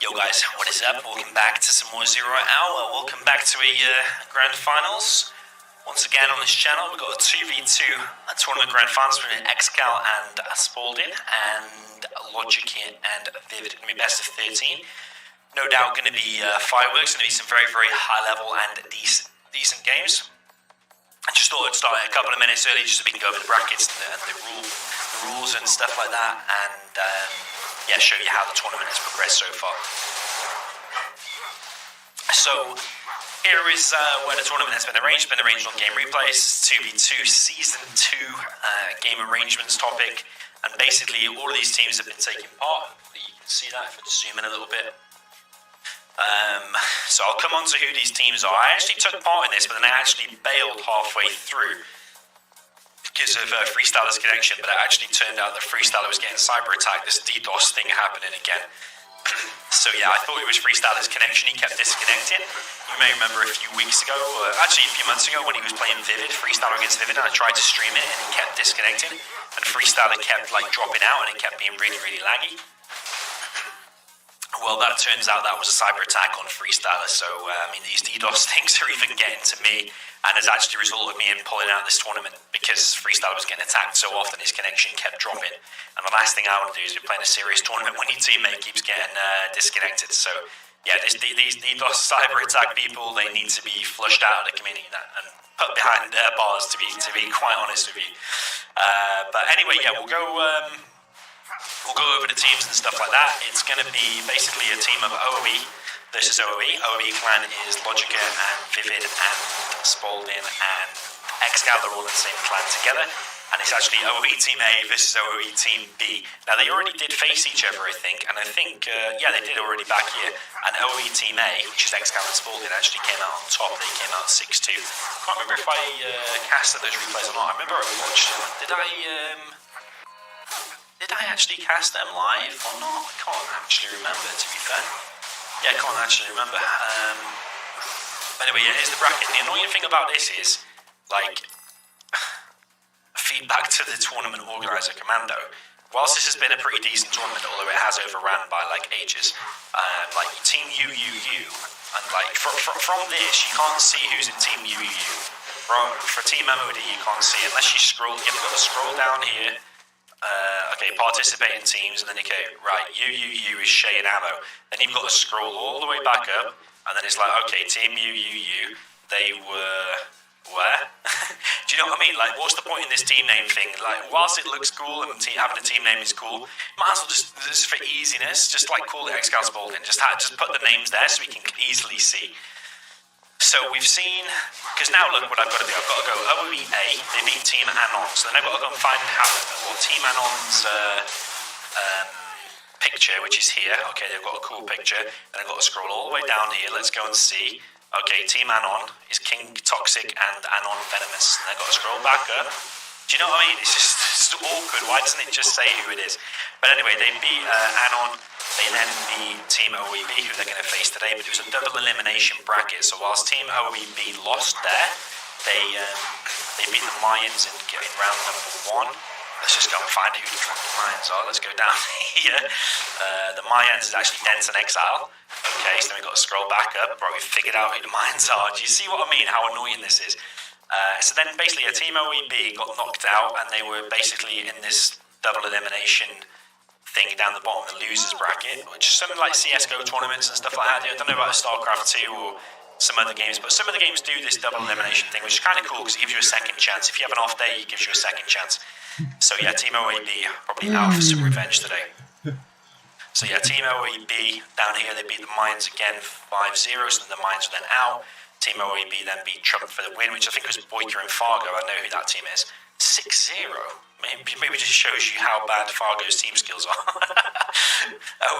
Yo guys, what is up? Welcome back to some more Zero Hour. Welcome back to a grand finals. Once once again on this channel. We've got a 2v2 tournament grand finals between Excal and Spalding, and Logic here and Vivid. It's going to be best of 13. No doubt going to be fireworks, going to be some very, very high level and decent games. I just thought I'd start a couple of minutes early just so we can go over the brackets and the rules and stuff like that, and yeah, show you how the tournament has progressed so far. So here is where the tournament has been arranged. It's been arranged on Game Replays, 2v2 Season 2 game arrangements topic, and basically all of these teams have been taking part. You can see that if I just zoom in a little bit. So I'll come on to who these teams are. I actually took part in this, but then I actually bailed halfway through because of Freestyler's connection, but it actually turned out that Freestyler was getting cyber attacked, this DDoS thing happening again. So yeah, I thought it was Freestyler's connection, he kept disconnecting. You may remember a few weeks ago, actually a few months ago, when he was playing Vivid, Freestyler against Vivid, and I tried to stream it and it kept disconnecting, and Freestyler kept like dropping out and it kept being really, really laggy. Well, that turns out that was a cyber attack on Freestyler, so I mean, these DDoS things are even getting to me, and has actually resulted in me in pulling out this tournament because Freestyler was getting attacked so often his connection kept dropping, and the last thing I want to do is be playing a serious tournament when your teammate keeps getting disconnected. So yeah, these DDoS cyber attack people, they need to be flushed out of the community and put behind their bars, to be quite honest with you. But anyway, yeah, we'll go over the teams and stuff like that. It's going to be basically a team of OOE versus OOE. OOE clan is Logica and Vivid and Spalding and Excal. They're all in the same clan together. And it's actually OOE Team A versus OOE Team B. Now, they already did face each other, I think. And I think, yeah, they did already back here. And OOE Team A, which is Excal and Spalding, actually came out on top. They came out 6-2. Can't remember if I casted those replays or not. I remember I watched them. Did I actually cast them live or not? I can't actually remember, to be fair. Yeah, I can't actually remember. Anyway, yeah, here's the bracket. The annoying thing about this is, like, feedback to the tournament organizer, Commando. Whilst this has been a pretty decent tournament, although it has overrun by, like, ages, like, Team UUU, and, like, from this, you can't see who's in Team UUU. For Team MOD, you can't see, unless you scroll, you've got to scroll down here. Okay, participating teams, and then okay, right, UUU is Shay and Ammo. Then you've got to scroll all the way back up, and then it's like, okay, Team UUU, they were where? Do you know what I mean? Like, what's the point in this team name thing? Like, whilst it looks cool and having a team name is cool, might as well just for easiness, just like call it Excal Spalding. Just put the names there so we can easily see. So we've seen, because now look what I've got to do. I've got to go OOE A, they beat Team Anon. So then I've got to go and find Team Anon's picture, which is here. Okay, they've got a cool picture. Then I've got to scroll all the way down here. Let's go and see. Okay, Team Anon is King Toxic and Anon Venomous. And I've got to scroll back up. Do you know what I mean? It's just awkward. Why doesn't it just say who it is? But anyway, they beat Anon. They then beat Team OEB, who they're going to face today, but it was a double elimination bracket. So whilst Team OEB lost there, they beat the Mayans in round number 1. Let's just go and find who the fucking Mayans are. Let's go down here. The Mayans is actually Dense and Exile. Okay, so then we've got to scroll back up. Bro, we figured out who the Mayans are. Do you see what I mean? How annoying this is. So then basically a Team OEB got knocked out, and they were basically in this double elimination thing down the bottom of the losers bracket, which is something like CSGO tournaments and stuff like that. I don't know about StarCraft 2 or some other games, but some of the games do this double elimination thing, which is kind of cool because it gives you a second chance. If you have an off day, it gives you a second chance. So yeah, Team OEB probably out for some revenge today. So yeah, Team OEB down here, they beat the Mayans again 5-0, so the Mayans are then out. Team OEB then beat Trump for the win, which I think was Boyka and Fargo. I know who that team is. 6-0. Maybe just shows you how bad Fargo's team skills are.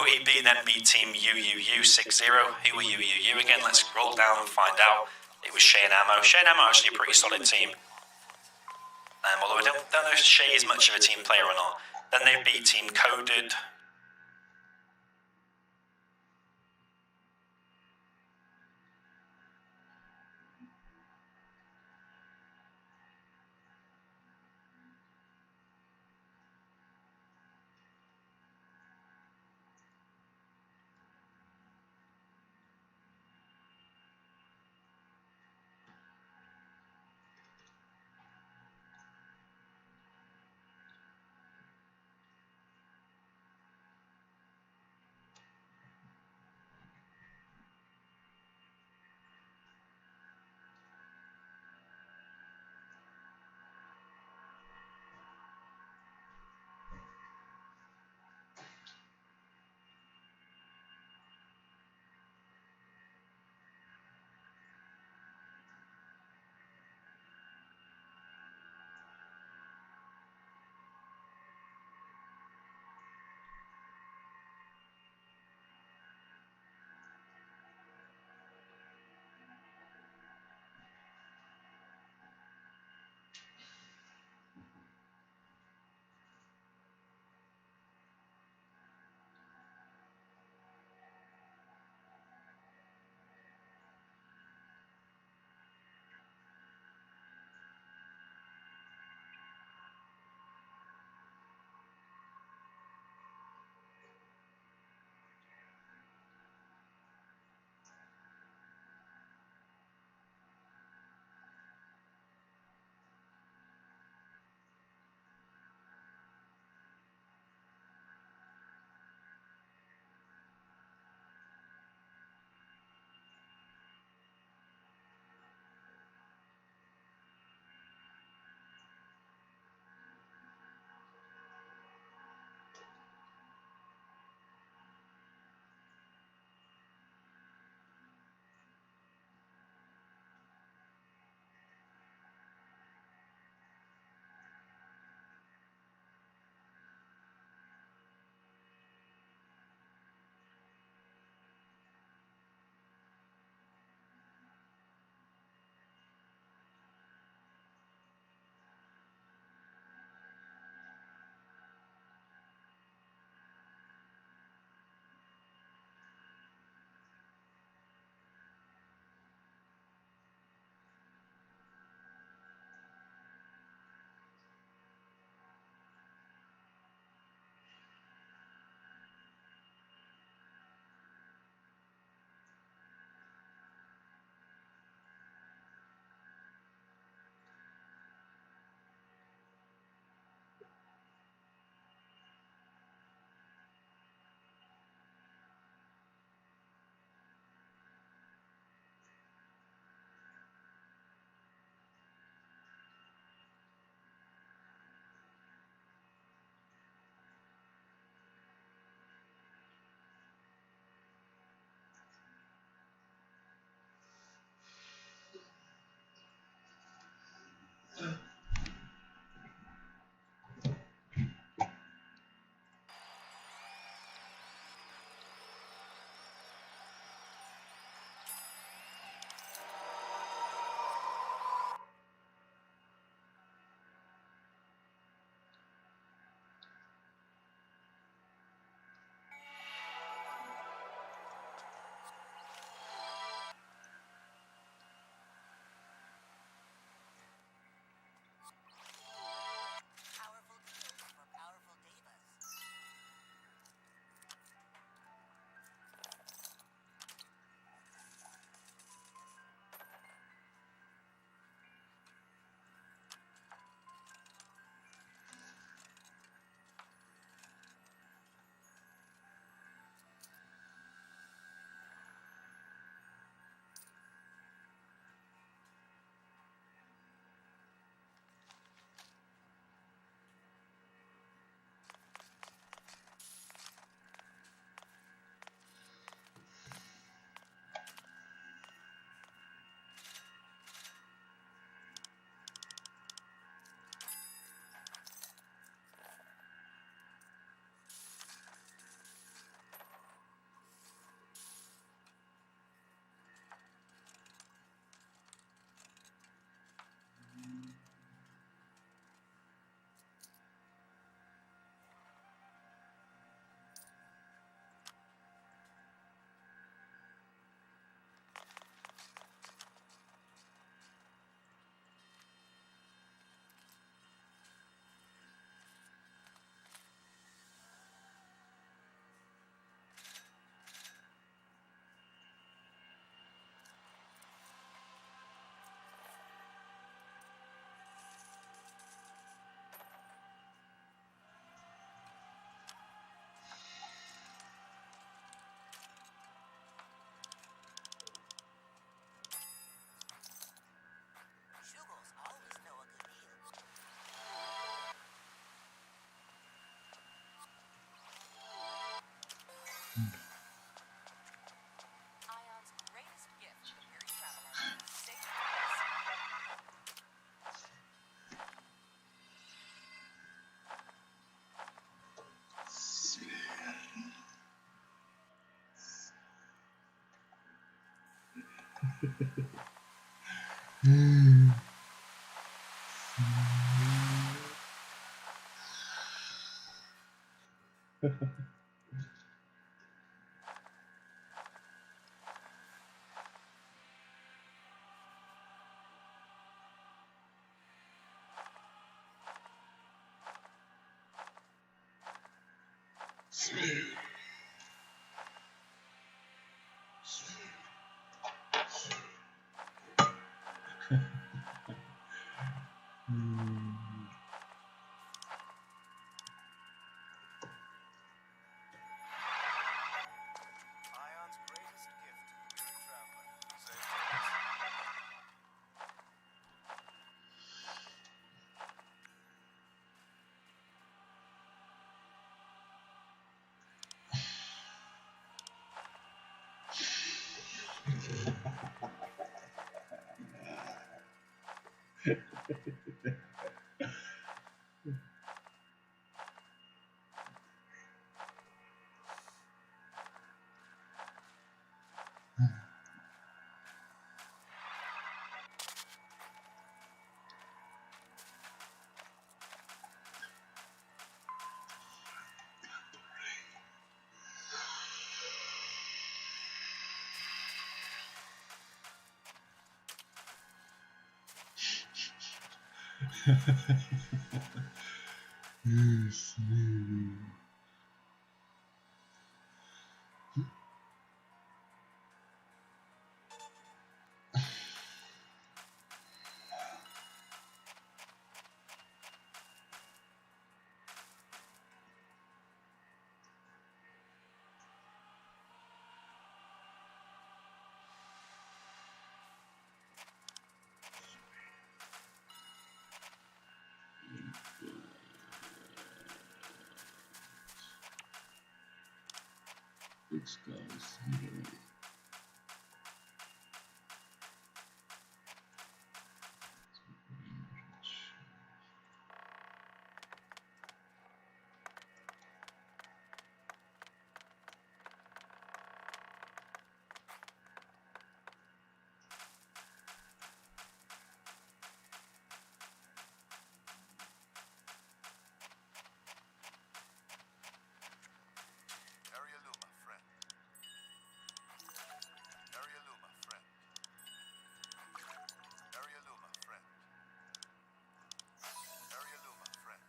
OEB then beat Team UUU 6-0. Who were UUU again? Let's scroll down and find out. It was Shay and Ammo. Shay and Ammo actually a pretty solid team. Although I don't know if Shay is much of a team player or not. Then they beat Team Coded. AION's greatest gift to the weary traveler. Safe travels. Yes. This guy's here. Area Luma, friend. Area Luma, friend. Area Luma, friend. Area Luma, friend.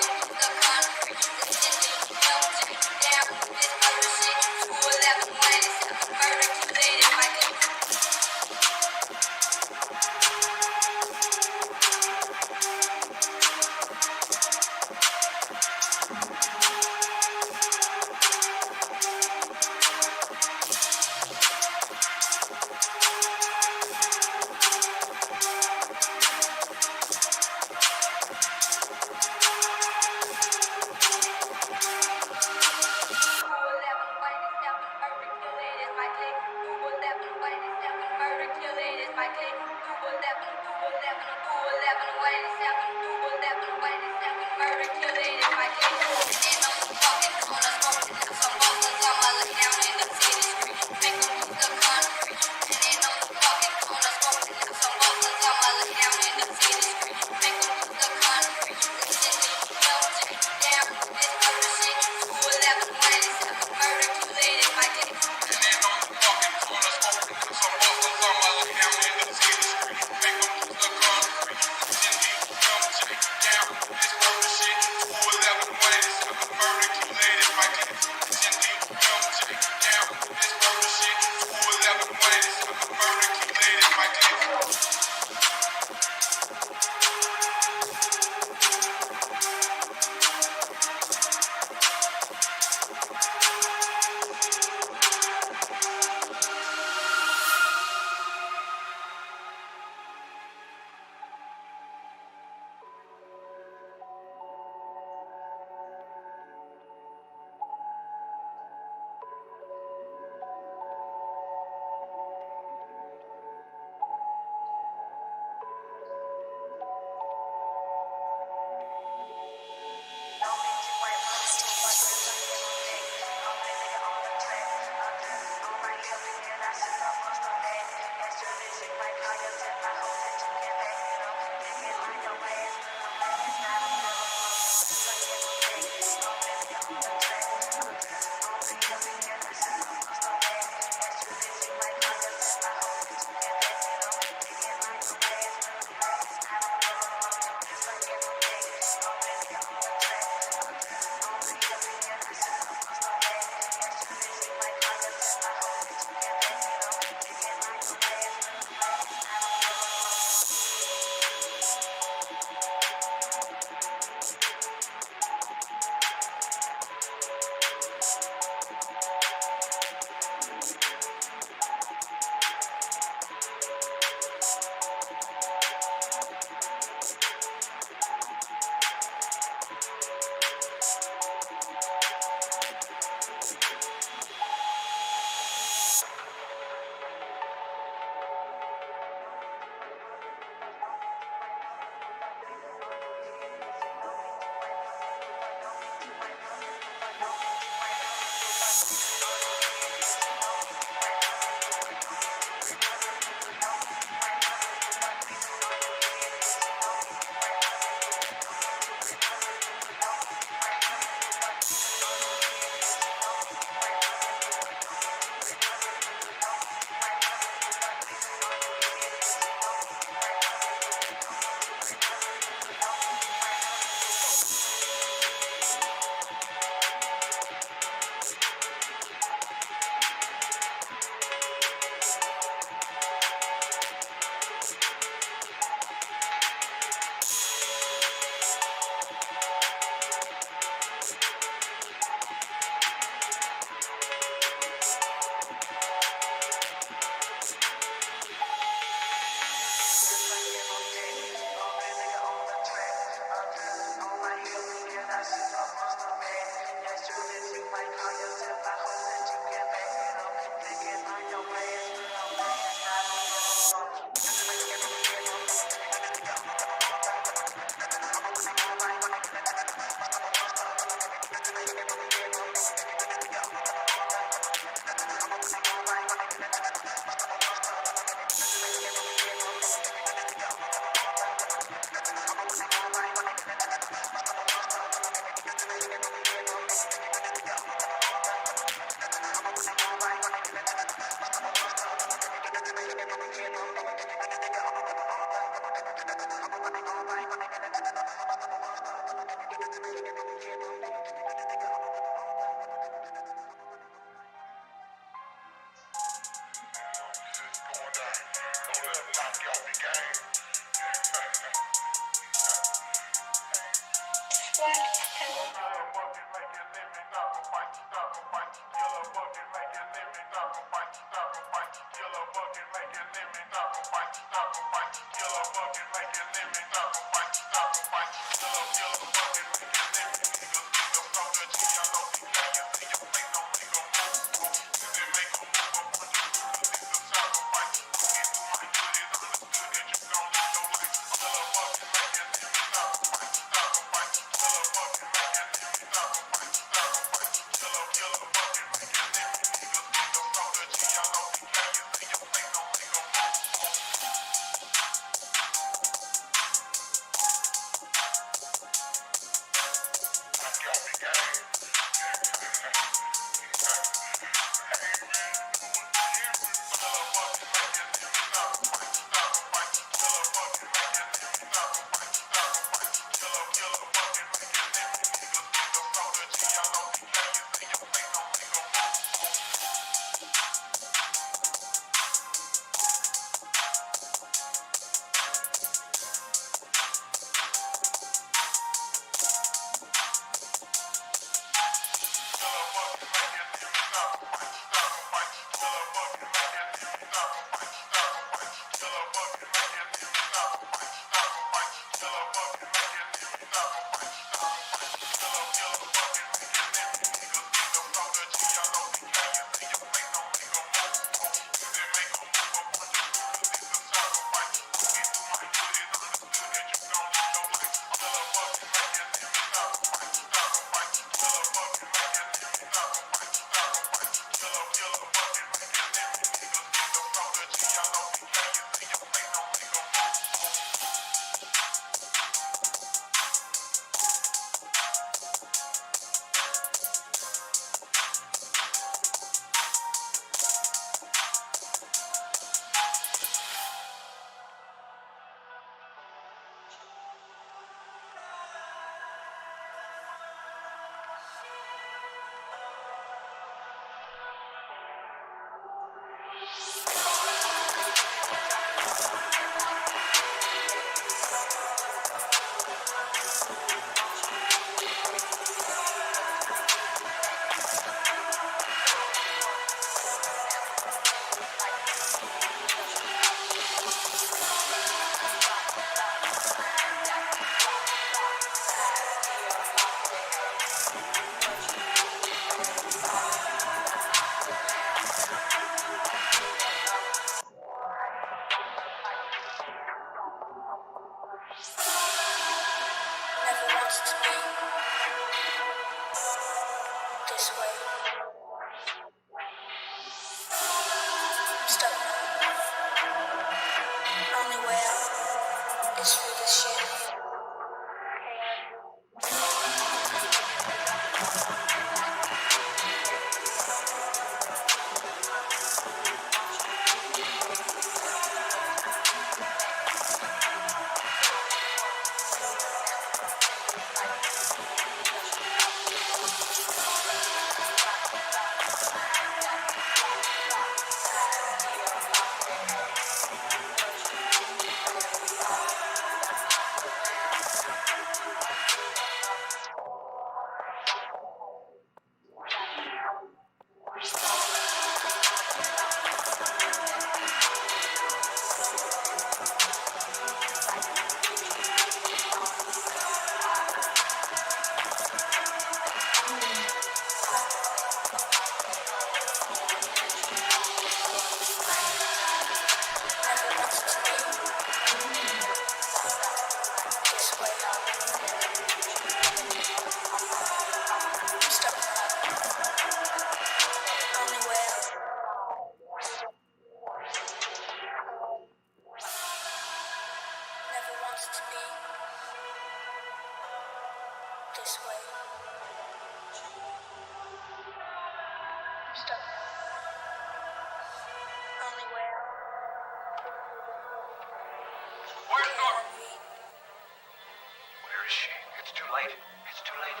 Where is she? It's too late. It's too late.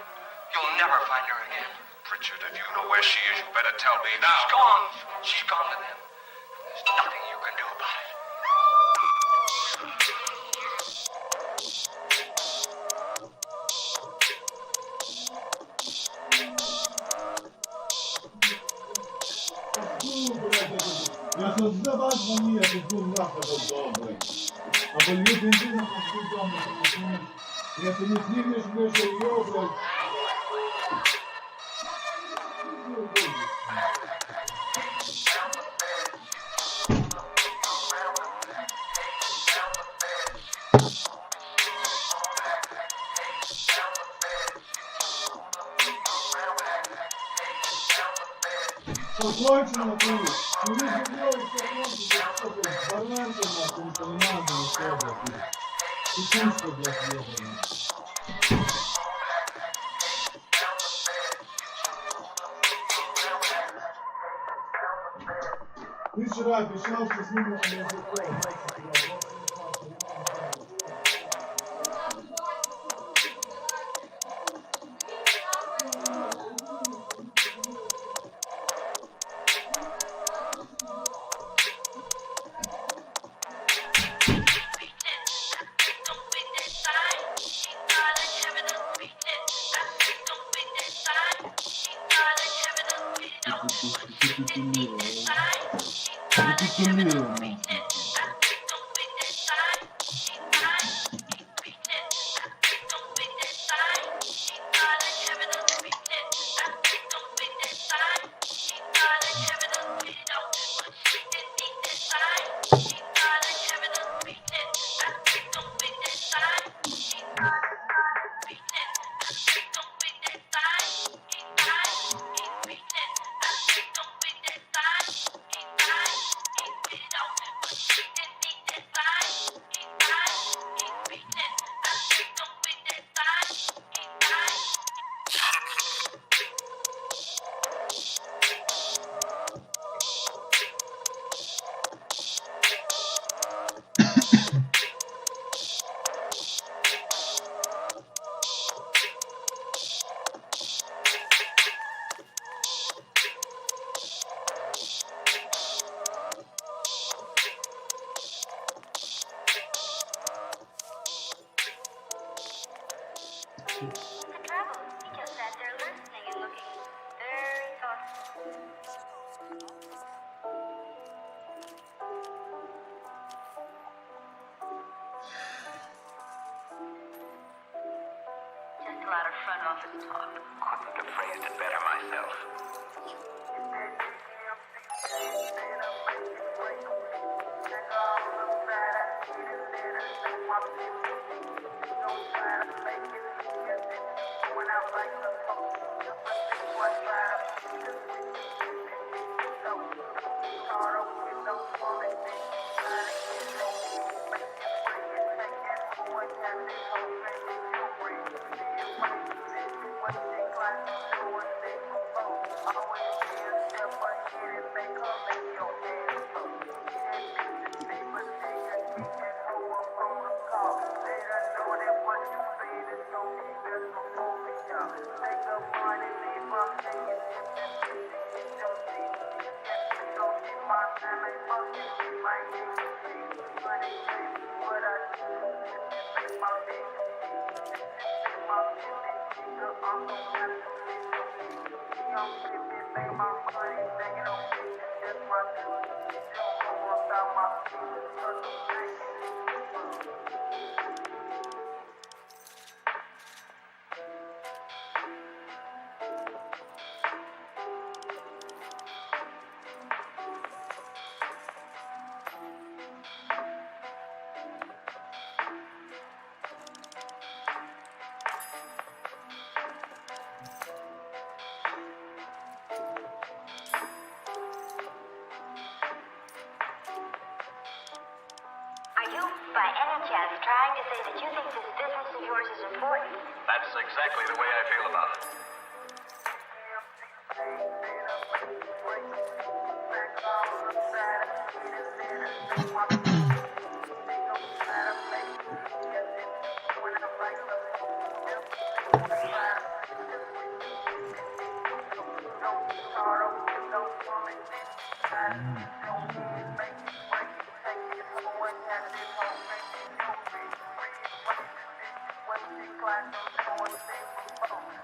You'll never find her again. Pritchard, if you know where she is, you better tell me now. She's gone. She's gone to them. There's nothing you can do about it. Ні, тут нахуй добре. Або люди не нахуй дома, я тобі знімеш, блядь, його, блядь. Кончено, ты. Ну, не забывай, что кончено, что ты баранка, нахуй, не понимаешь, что, блядь. Ты кушка, блядь, ебаная. Ты вчера обещал, что снимешь меня за Just a lot of front office talk. Couldn't have phrased it better myself. By any chance, trying to say that you think this business of yours is important? That's exactly the way I feel about it.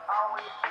Always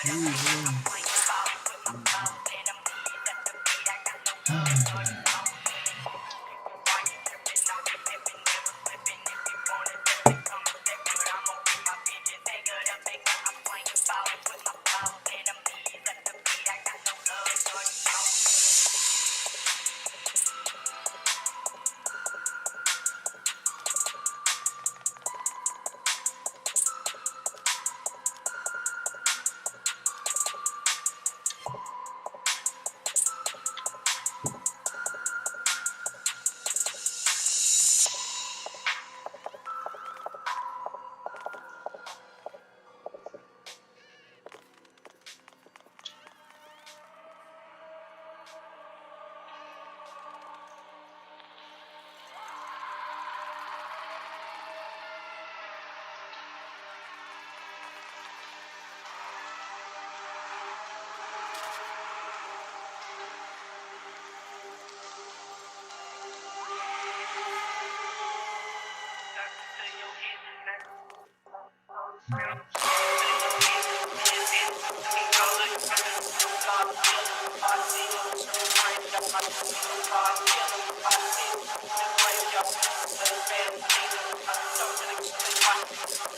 Thank you.